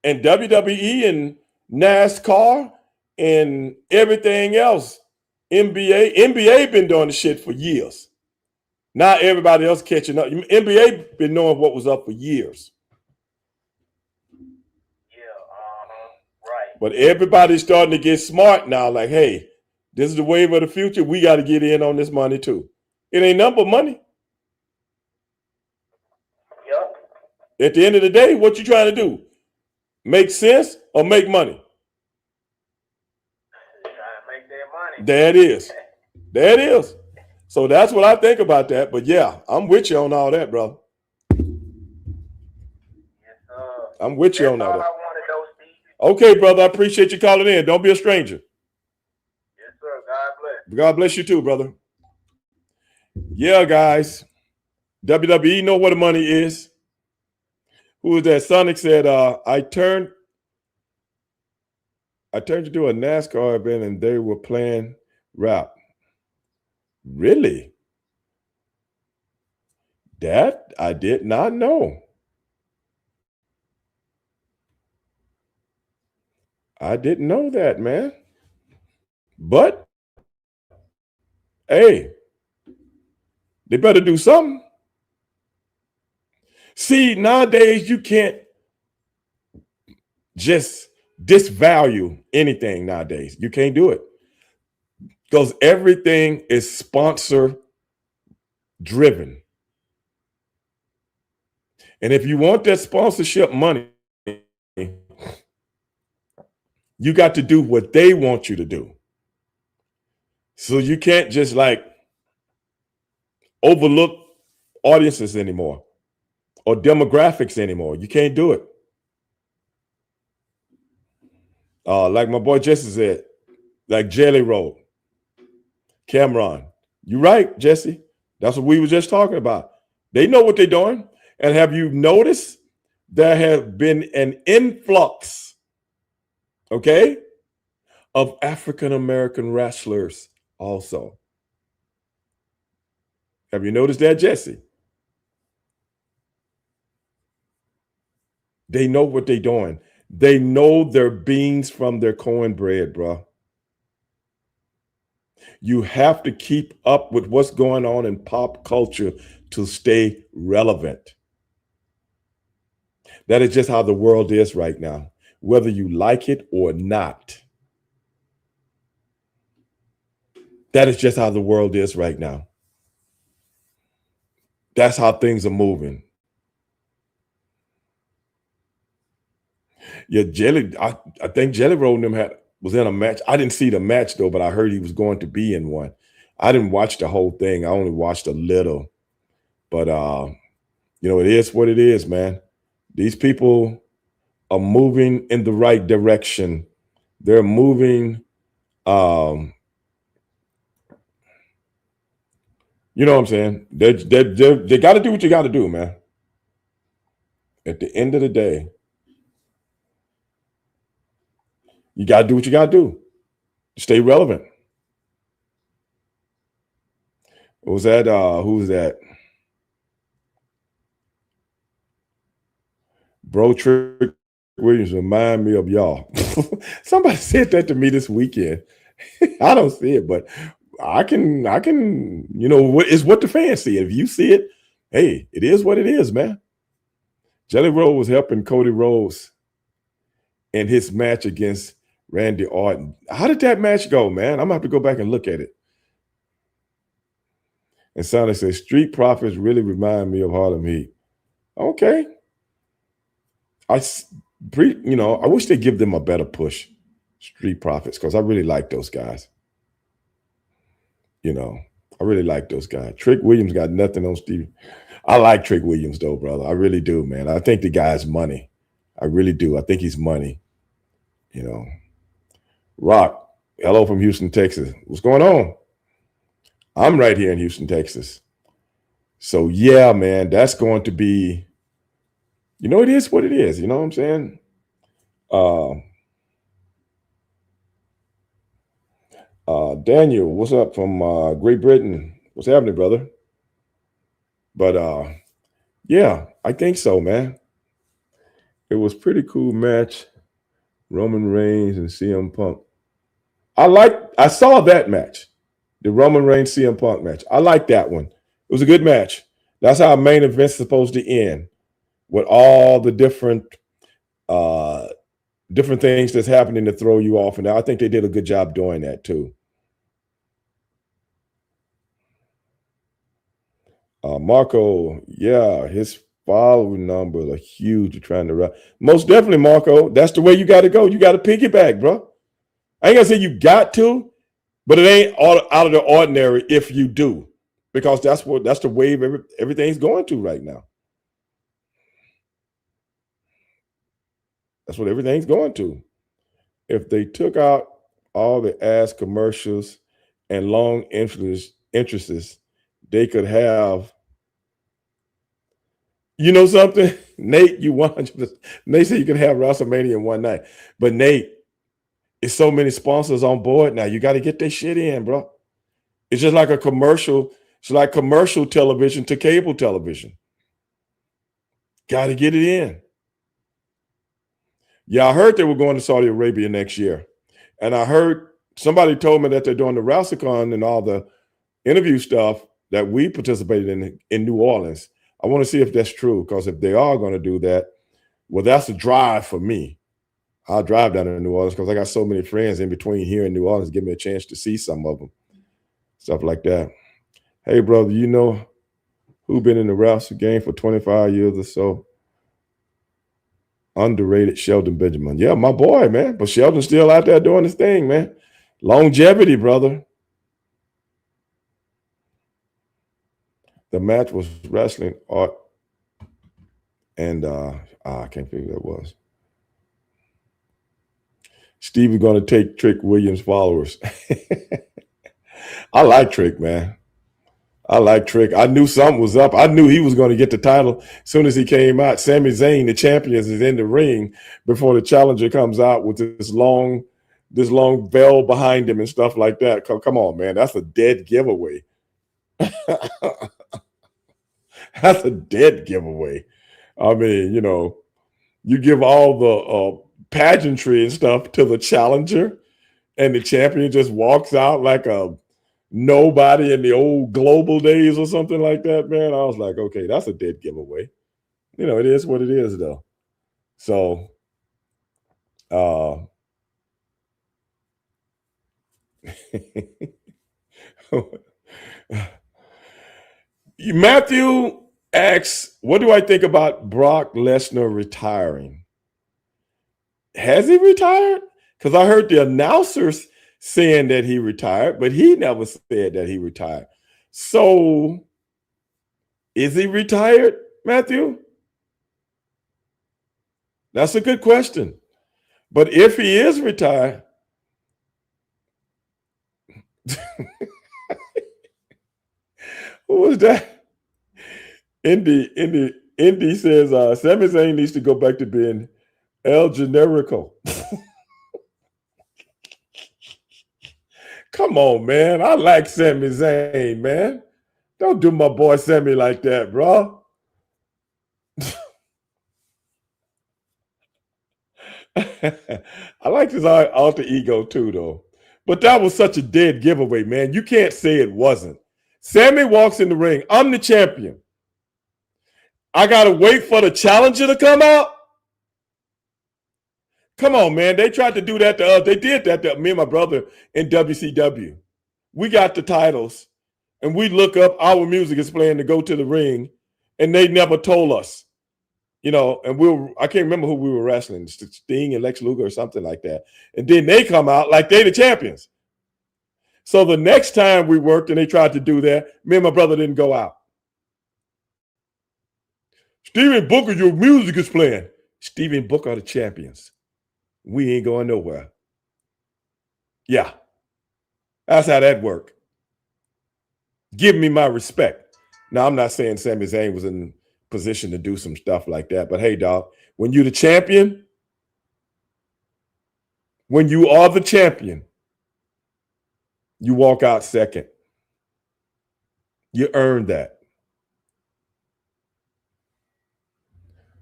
[SPEAKER 1] And WWE and NASCAR and everything else, NBA been doing the shit for years. Now everybody else catching up. NBA been knowing what was up for years.
[SPEAKER 4] Yeah, right.
[SPEAKER 1] But everybody's starting to get smart now. Like, hey, this is the wave of the future. We got to get in on this money too. It ain't nothing but money.
[SPEAKER 4] Yep.
[SPEAKER 1] At the end of the day, what you trying to do? Make sense or make money?
[SPEAKER 4] Trying to make that money.
[SPEAKER 1] There it is. There it is. So that's what I think about that. But yeah, I'm with you on all that, brother.
[SPEAKER 4] Yes,
[SPEAKER 1] I'm with you on all that.
[SPEAKER 4] I wanted those, Steve.
[SPEAKER 1] Okay, brother. I appreciate you calling in. Don't be a stranger.
[SPEAKER 4] Yes, sir. God bless.
[SPEAKER 1] God bless you too, brother. Yeah, guys. WWE know what the money is. Who was that? Sonic said, I turned to do a NASCAR event and they were playing rap. Really? That I did not know. I didn't know that, man. But hey, they better do something. See, nowadays you can't just disvalue anything nowadays. You can't do it because everything is sponsor driven. And if you want that sponsorship money, you got to do what they want you to do. So you can't just like overlook audiences anymore or demographics anymore. You can't do it. Like my boy Jesse said, like Jelly Roll, Cameron. You're right, Jesse. That's what we were just talking about. They know what they're doing. And have you noticed there have been an influx, okay, of African American wrestlers also? Have you noticed that, Jesse? They know what they're doing. They know their beans from their cornbread, bro. You have to keep up with what's going on in pop culture to stay relevant. That is just how the world is right now, whether you like it or not. That is just how the world is right now. That's how things are moving. Yeah, I think Jelly Roll and them was in a match. I didn't see the match though, but I heard he was going to be in one. I didn't watch the whole thing. I only watched a little. But it is what it is, man. These people are moving in the right direction. They're moving, you know what I'm saying? They got to do what you got to do, man. At the end of the day, you got to do what you got to do. Stay relevant. What was that? Who was that? Bro Trick Williams remind me of y'all. Somebody said that to me this weekend. I don't see it, but I can, it's what the fans see. If you see it, hey, it is what it is, man. Jelly Roll was helping Cody Rhodes in his match against Randy Orton. How did that match go, man? I'm gonna have to go back and look at it. And Sonic says, Street Profits really remind me of Harlem Heat. Okay. I wish they'd give them a better push, Street Profits, because I really like those guys. I really like those guys. Trick Williams got nothing on Stevie. I like Trick Williams, though, brother. I really do, man. I think the guy's money. I really do. I think he's money. Rock, hello from Houston, Texas. What's going on? I'm right here in Houston, Texas. So, yeah, man, that's going to be, it is what it is. You know what I'm saying? Daniel, what's up from Great Britain? What's happening, brother? But yeah, I think so, man. It was pretty cool match. Roman Reigns and CM Punk. I saw that match, the Roman Reigns CM Punk match. I like that one. It was a good match. That's how a main event's supposed to end, with all the different things that's happening to throw you off. And I think they did a good job doing that too. Marco, yeah, his following numbers are huge. You're trying to run. Most definitely, Marco. That's the way you got to go. You got to piggyback, bro. I ain't gonna say you got to, but it ain't out of the ordinary if you do, because that's the wave everything's going to right now. That's what everything's going to. If they took out all the ass commercials and long interests, they could have, something, Nate, you 100%. Nate said you could have WrestleMania in one night. But Nate, it's so many sponsors on board now. You got to get that shit in, bro. It's just like a commercial. It's like commercial television to cable television. Got to get it in. Yeah, I heard they were going to Saudi Arabia next year. And I heard somebody told me that they're doing the RouseCon and all the interview stuff that we participated in New Orleans. I want to see if that's true, because if they are going to do that, well, that's a drive for me. I'll drive down to New Orleans because I got so many friends in between here and New Orleans. Give me a chance to see some of them. Stuff like that. Hey, brother, you know who been in the Rouse game for 25 years or so? Underrated Sheldon Benjamin. Yeah, my boy, man. But Sheldon's still out there doing his thing, man. Longevity, brother. The match was wrestling art, and I can't figure who that was. Stevie going to take Trick Williams' followers. I like Trick, man. I like Trick. I knew something was up. I knew he was going to get the title as soon as he came out. Sami Zayn, the champion, is in the ring before the challenger comes out with this long veil behind him and stuff like that. Come on, man. That's a dead giveaway. That's a dead giveaway. I mean, you know, you give all the pageantry and stuff to the challenger, and the champion just walks out like a nobody in the old global days or something like that, man. I was like, okay, that's a dead giveaway. You know, it is what it is, though. So, Matthew asks, what do I think about Brock Lesnar retiring? Has he retired? Because I heard the announcers saying that he retired, but he never said that he retired. So, is he retired, Matthew? That's a good question. But if he is retired, who was that? Indy says Sami Zayn needs to go back to being El Generico. Come on, man. I like Sami Zayn, man. Don't do my boy Sami like that, bro. I like his alter ego too, though. But that was such a dead giveaway, man. You can't say it wasn't. Sami walks in the ring. I'm the champion. I got to wait for the challenger to come out? Come on, man. They tried to do that to us. They did that to me and my brother in WCW. We got the titles, and we look up our music is playing to go to the ring, and they never told us. You know, and I can't remember who we were wrestling, Sting and Lex Luger or something like that. And then they come out like they the champions. So the next time we worked and they tried to do that, me and my brother didn't go out. Steven Booker, your music is playing. Steven Booker are the champions. We ain't going nowhere. Yeah. That's how that worked. Give me my respect. Now, I'm not saying Sami Zayn was in position to do some stuff like that, but hey, dog, when you're the champion, when you are the champion, you walk out second. You earned that.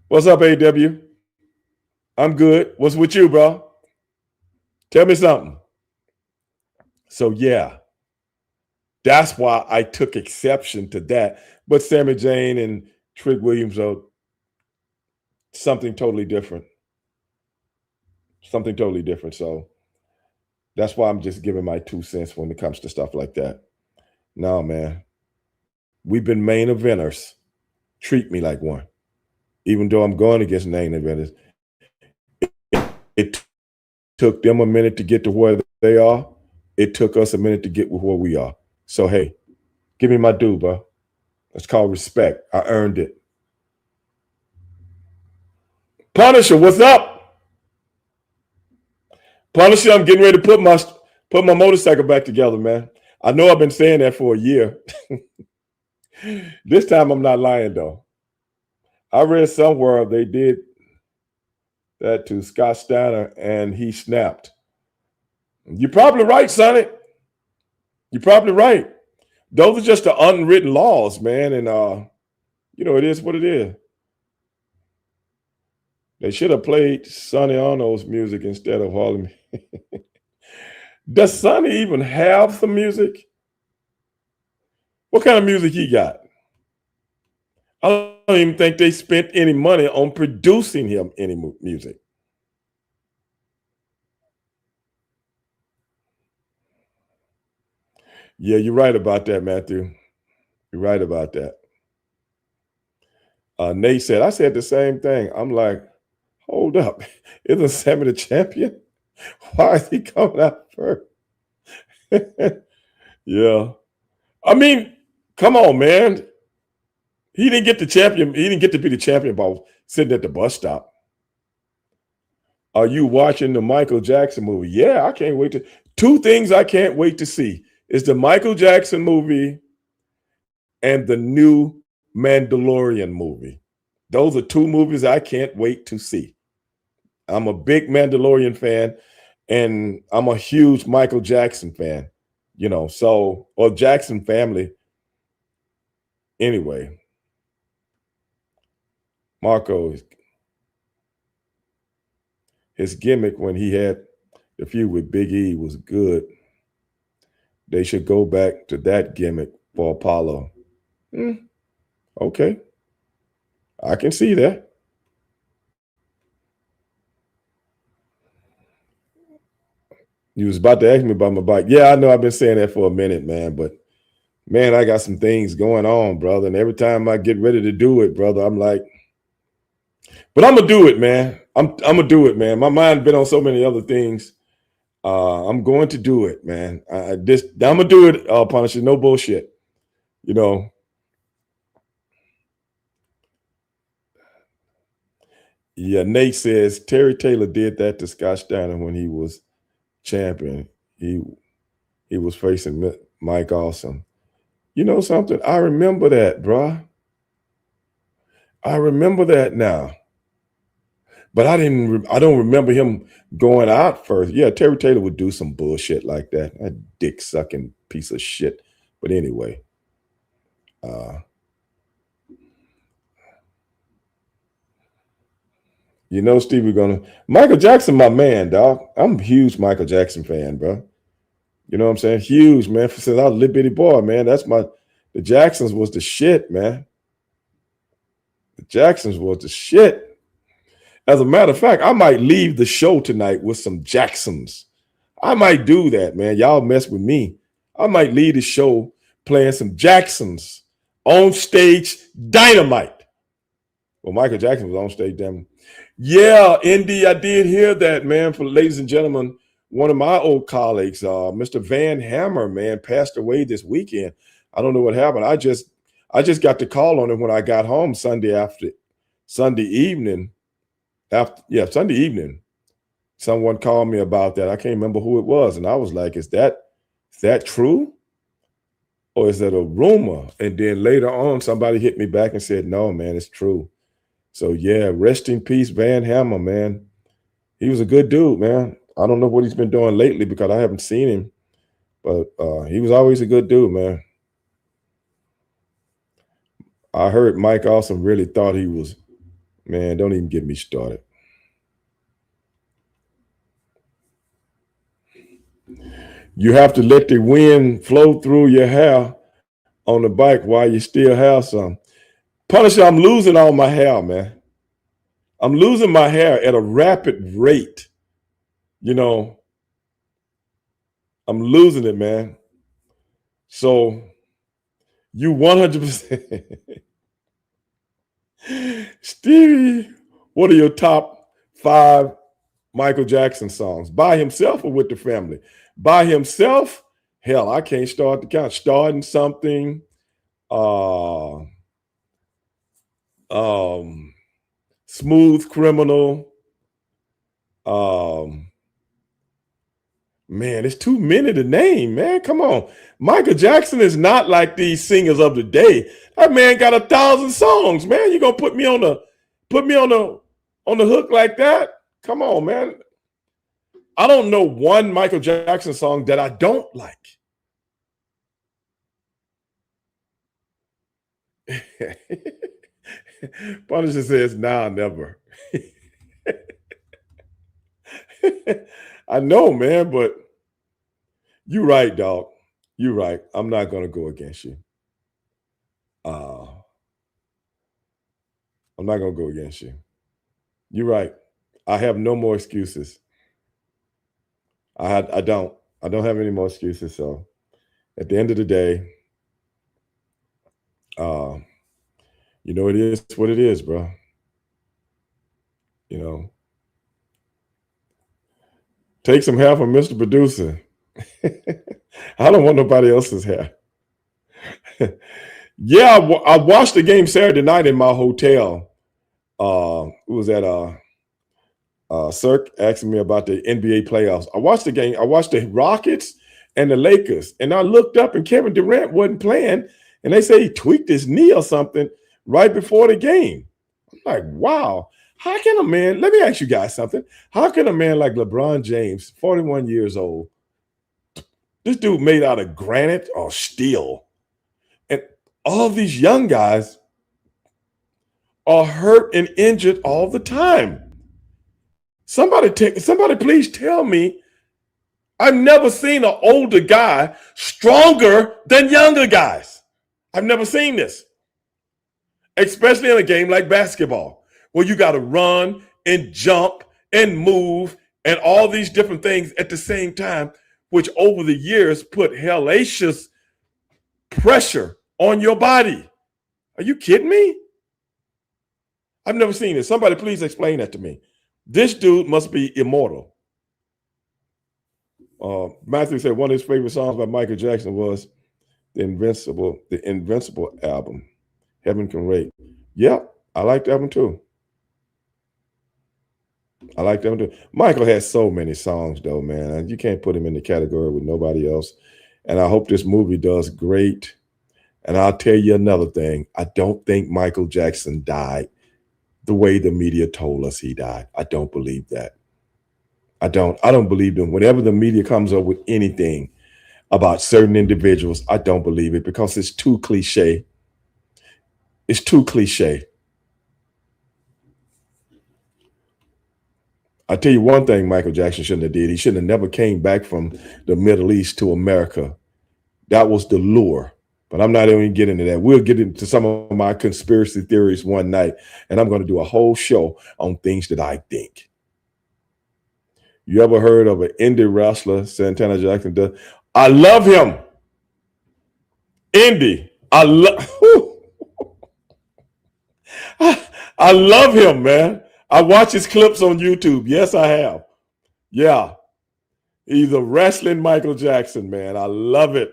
[SPEAKER 1] What's up, AW? I'm good. What's with you, bro? Tell me something. So, yeah, that's why I took exception to that. But Sami Zayn and Trick Williams are something totally different. Something totally different. So that's why I'm just giving my 2 cents when it comes to stuff like that. No, man. We've been main eventers. Treat me like one. Even though I'm going against main eventers. It took them a minute to get to where they are. It took us a minute to get where we are. So, hey, give me my due, bro. It's called respect. I earned it. Punisher, what's up? Punisher, I'm getting ready to put my motorcycle back together, man. I know I've been saying that for a year. This time I'm not lying, though. I read somewhere they did that to Scott Steiner and he snapped. You're probably right, Sonny. You're probably right. Those are just the unwritten laws, man. And, you know, it is what it is. They should have played Sonny Arnold's music instead of Harlem. Does Sonny even have some music? What kind of music he got? I don't even think they spent any money on producing him any music. Yeah, you're right about that, Matthew. You're right about that. Nate said, I said the same thing. I'm like, hold up. Isn't Sammy the champion? Why is he coming out first? Yeah. I mean, come on, man. He didn't get the champion. He didn't get to be the champion by sitting at the bus stop. Are you watching the Michael Jackson movie? Yeah, I can't wait to. Two things I can't wait to see is the Michael Jackson movie and the new Mandalorian movie. Those are two movies I can't wait to see. I'm a big Mandalorian fan, and I'm a huge Michael Jackson fan. So or Jackson family. Anyway, Marco, his gimmick when he had the feud with Big E was good. They should go back to that gimmick for Apollo. Okay, I can see that. You was about to ask me about my bike. Yeah, I know I've been saying that for a minute, man, but man, I got some things going on, brother. And every time I get ready to do it, brother, I'm like, but I'm gonna do it, man. I'm gonna do it, man. My mind been on so many other things. I'm going to do it, man. I'm gonna do it, Punisher. No bullshit. Yeah, Nate says Terry Taylor did that to Scott Steiner when he was champion. He was facing Mike Awesome. You know something? I remember that, bruh. I remember that now. But I don't remember him going out first. Yeah, Terry Taylor would do some bullshit like that. That dick sucking piece of shit. But anyway, Stevie, Michael Jackson, my man, dog. I'm a huge Michael Jackson fan, bro. You know what I'm saying? Huge, man. Since I was a little bitty boy, man. The Jacksons was the shit, man. The Jacksons was the shit. As a matter of fact, I might leave the show tonight with some Jacksons. I might do that, man. Y'all mess with me. I might leave the show playing some Jacksons on stage dynamite. Well, Michael Jackson was on stage, damn. Yeah, Indy, I did hear that, man. For ladies and gentlemen, one of my old colleagues, Mr. Van Hammer, man, passed away this weekend. I don't know what happened. I just got the call on him when I got home Sunday evening. Sunday evening. Someone called me about that. I can't remember who it was, and I was like, "Is that true, or is that a rumor?" And then later on, somebody hit me back and said, "No, man, it's true." So yeah, rest in peace, Van Hammer, man. He was a good dude, man. I don't know what he's been doing lately because I haven't seen him, but he was always a good dude, man. I heard Mike Awesome really thought he was, man, don't even get me started. You have to let the wind flow through your hair on the bike while you still have some. Punisher, I'm losing all my hair, man. I'm losing my hair at a rapid rate. I'm losing it, man. So you 100%. Stevie, what are your top 5 Michael Jackson songs? By himself or with the family? By himself, hell, I can't start the count. Starting Something, Smooth Criminal. Man, it's too many to name, man. Come on. Michael Jackson is not like these singers of the day. That man got 1,000 songs, man. You gonna put me on the hook like that? Come on, man. I don't know one Michael Jackson song that I don't like. Punisher says, nah, never. I know, man, but you're right, dog. You're right. I'm not going to go against you. I'm not going to go against you. You're right. I have no more excuses. I don't have any more excuses. So at the end of the day, it is what it is, bro. Take some hair from Mr. Producer. I don't want nobody else's hair. Yeah, I watched the game Saturday night in my hotel. It was at Cirque asking me about the NBA playoffs. I watched the game. I watched the Rockets and the Lakers, and I looked up and Kevin Durant wasn't playing, and they say he tweaked his knee or something right before the game. I'm like, wow. How can a man, let me ask you guys something. How can a man like LeBron James, 41 years old, this dude made out of granite or steel, and all these young guys are hurt and injured all the time? Somebody please tell me. I've never seen an older guy stronger than younger guys. I've never seen this, especially in a game like basketball, where you got to run and jump and move and all these different things at the same time, which over the years put hellacious pressure on your body. Are you kidding me? I've never seen this. Somebody please explain that to me. This dude must be immortal. Matthew said one of his favorite songs by Michael Jackson was the Invincible album, Heaven Can Wait. Yep, I like that one too. I like that one too. Michael has so many songs though, man. You can't put him in the category with nobody else. And I hope this movie does great. And I'll tell you another thing. I don't think Michael Jackson died the way the media told us he died. I don't believe that. I don't believe them. Whenever the media comes up with anything about certain individuals, I don't believe it because it's too cliche. It's too cliche. I tell you one thing Michael Jackson shouldn't have did. He shouldn't have never came back from the Middle East to America. That was the lure. But I'm not even getting into that. We'll get into some of my conspiracy theories one night, and I'm going to do a whole show on things that I think. You ever heard of an indie wrestler, Santana Jackson? I love him. Indie. I love him, man. I watch his clips on YouTube. Yes, I have. Yeah. He's a wrestling Michael Jackson, man. I love it.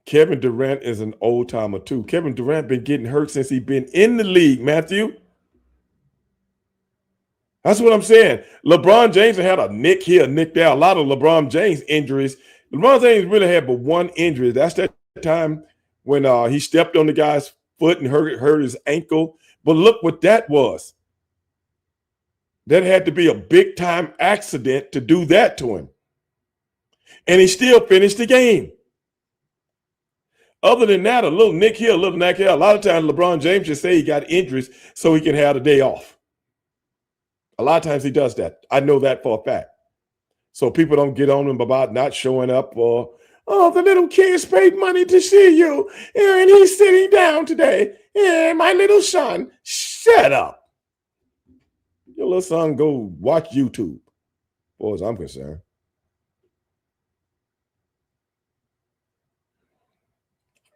[SPEAKER 1] Kevin Durant is an old timer too. Kevin Durant been getting hurt since he's been in the league, Matthew. That's what I'm saying. LeBron James had a nick here, a nick there. A lot of LeBron James injuries. LeBron James really had but one injury. That's that time when he stepped on the guy's foot and hurt his ankle. But look what that was. That had to be a big time accident to do that to him. And he still finished the game. Other than that, a little nick here, a little neck here. A lot of times LeBron James just say he got injuries so he can have the day off. A lot of times he does that. I know that for a fact. So people don't get on him about not showing up or, oh, the little kid's paid money to see you and he's sitting down today. Yeah, my little son, shut up. Your little son go watch YouTube, as far as I'm concerned.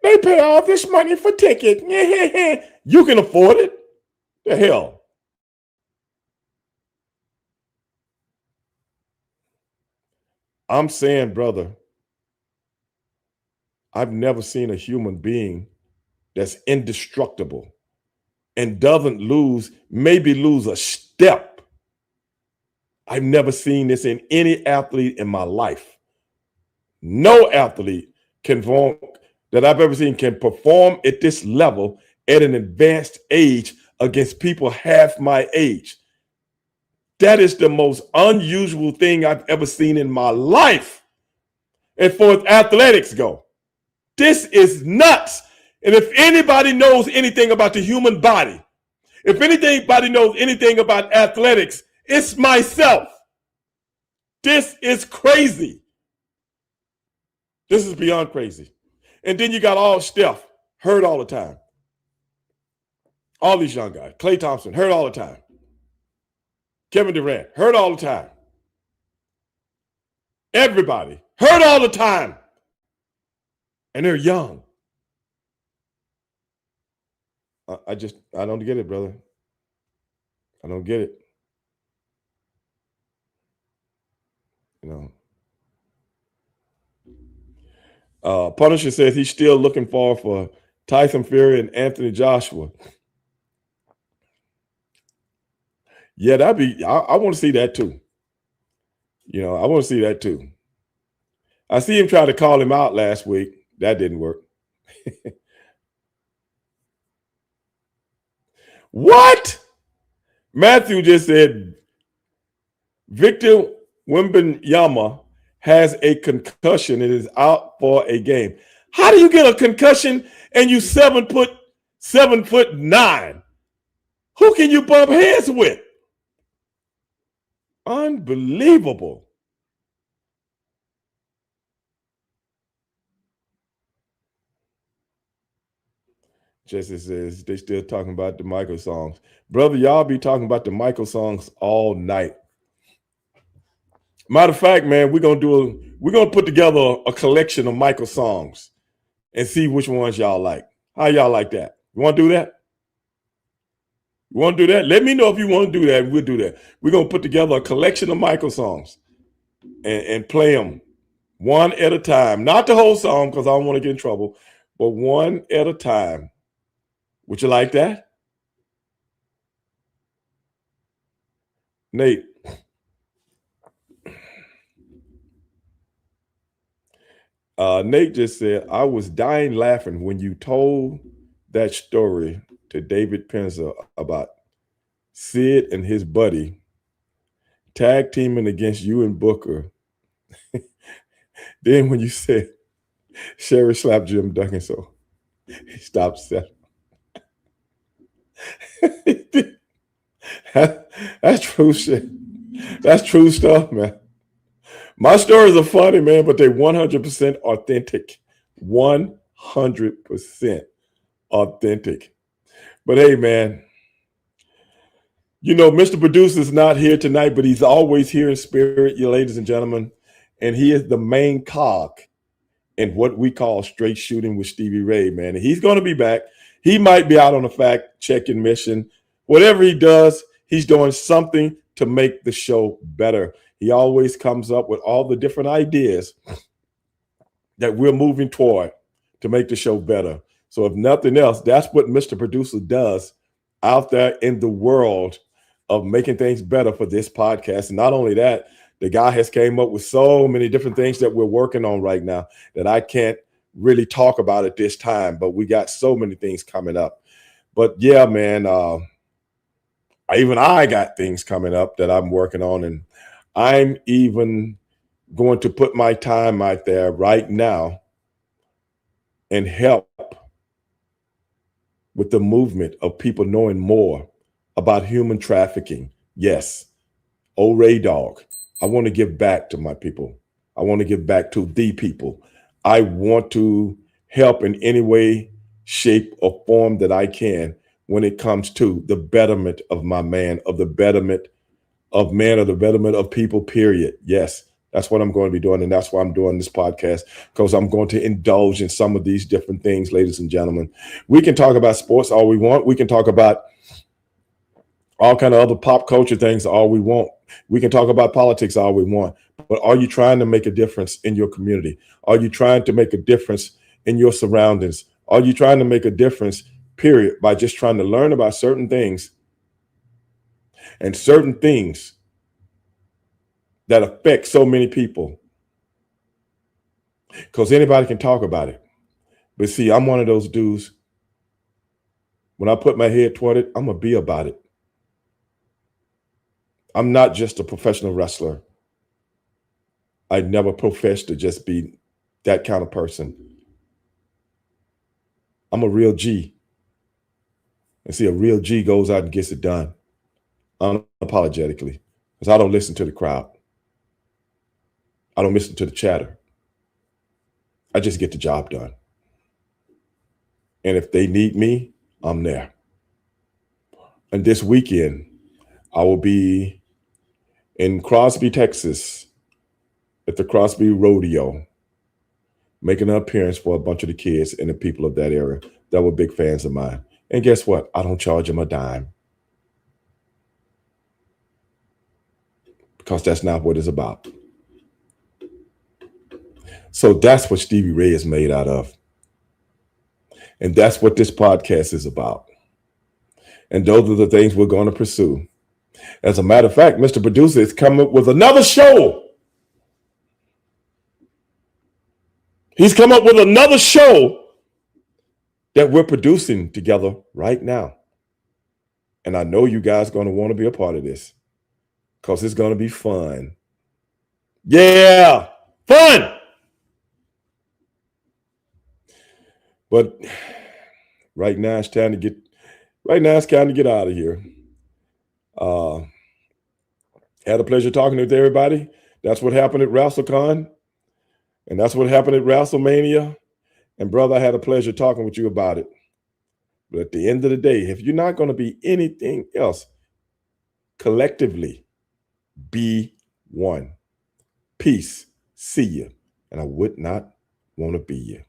[SPEAKER 1] They pay all this money for tickets. You can afford it. The hell. I'm saying, brother, I've never seen a human being that's indestructible and doesn't maybe lose a step. I've never seen this in any athlete in my life. No athlete that I've ever seen can perform at this level at an advanced age against people half my age. That is the most unusual thing I've ever seen in my life. And for athletics go, this is nuts. And if anybody knows anything about the human body, if anybody knows anything about athletics, it's myself. This is crazy. This is beyond crazy. And then you got all Steph, hurt all the time. All these young guys. Klay Thompson, hurt all the time. Kevin Durant, hurt all the time. Everybody, hurt all the time. And they're young. I don't get it, brother. I don't get it. You Punisher says he's still looking forward for Tyson Fury and Anthony Joshua. Yeah, that'd be. I want to see that too. You know, I want to see that too. I see him try to call him out last week. That didn't work. What? Matthew just said Victor Wembanyama has a concussion and is out for a game. How do you get a concussion and you 7'9"? Who can you bump heads with? Unbelievable. Jesse says they still talking about the Michael songs. Brother, y'all be talking about the Michael songs all night. Matter of fact, man, we're gonna put together a collection of Michael songs and see which ones y'all like. How y'all like that? You want to do that? You want to do that? Let me know if you want to do that, and we'll do that. We're gonna put together a collection of Michael songs and play them one at a time. Not the whole song because I don't want to get in trouble, but one at a time. Would you like that? Nate. Nate just said, I was dying laughing when you told that story to David Penza about Sid and his buddy tag teaming against you and Booker. Then when you said Sherry slapped Jim Duncan, so he stopped selling. That's true shit. That's true stuff, man. My stories are funny, man, but they're 100% authentic. 100% authentic. But hey, man, you know, Mr. Producer's not here tonight, but he's always here in spirit, you ladies and gentlemen. And he is the main cog in what we call straight shooting with Stevie Ray, man. And he's going to be back. He might be out on a fact-checking mission. Whatever he does, he's doing something to make the show better. He always comes up with all the different ideas that we're moving toward to make the show better. So if nothing else, that's what Mr. Producer does out there in the world of making things better for this podcast. And not only that, the guy has came up with so many different things that we're working on right now that I can't really talk about at this time, but we got so many things coming up. But yeah, man, even I got things coming up that I'm working on, and I'm even going to put my time out there right now and help with the movement of people knowing more about human trafficking. Yes, old Ray Dog, I want to give back to my people. I want to give back to the people. I want to help in any way, shape, or form that I can when it comes to the betterment of my man, of the betterment of man, or the betterment of people, period. Yes, that's what I'm going to be doing, and that's why I'm doing this podcast, because I'm going to indulge in some of these different things, ladies and gentlemen. We can talk about sports all we want. We can talk about all kind of other pop culture things all we want. We can talk about politics all we want. But are you trying to make a difference in your community? Are you trying to make a difference in your surroundings? Are you trying to make a difference, period, by just trying to learn about certain things and certain things that affect so many people? Because anybody can talk about it. But see, I'm one of those dudes, when I put my head toward it, I'm going to be about it. I'm not just a professional wrestler. I never professed to just be that kind of person. I'm a real G. And see, a real G goes out and gets it done unapologetically, because I don't listen to the crowd. I don't listen to the chatter. I just get the job done. And if they need me, I'm there. And this weekend, I will be in Crosby, Texas, at the Crosby Rodeo, making an appearance for a bunch of the kids and the people of that area that were big fans of mine. And guess what? I don't charge them a dime, because that's not what it's about. So that's what Stevie Ray is made out of. And that's what this podcast is about. And those are the things we're going to pursue. As a matter of fact, Mr. Producer is coming up with another show. He's come up with another show that we're producing together right now. And I know you guys are going to want to be a part of this because it's going to be fun. Yeah, fun. But right now it's time to get out of here. Had a pleasure talking with everybody. That's what happened at WrestleCon. And that's what happened at WrestleMania. And brother, I had a pleasure talking with you about it. But at the end of the day, if you're not going to be anything else, collectively, be one. Peace. See you. And I would not want to be you.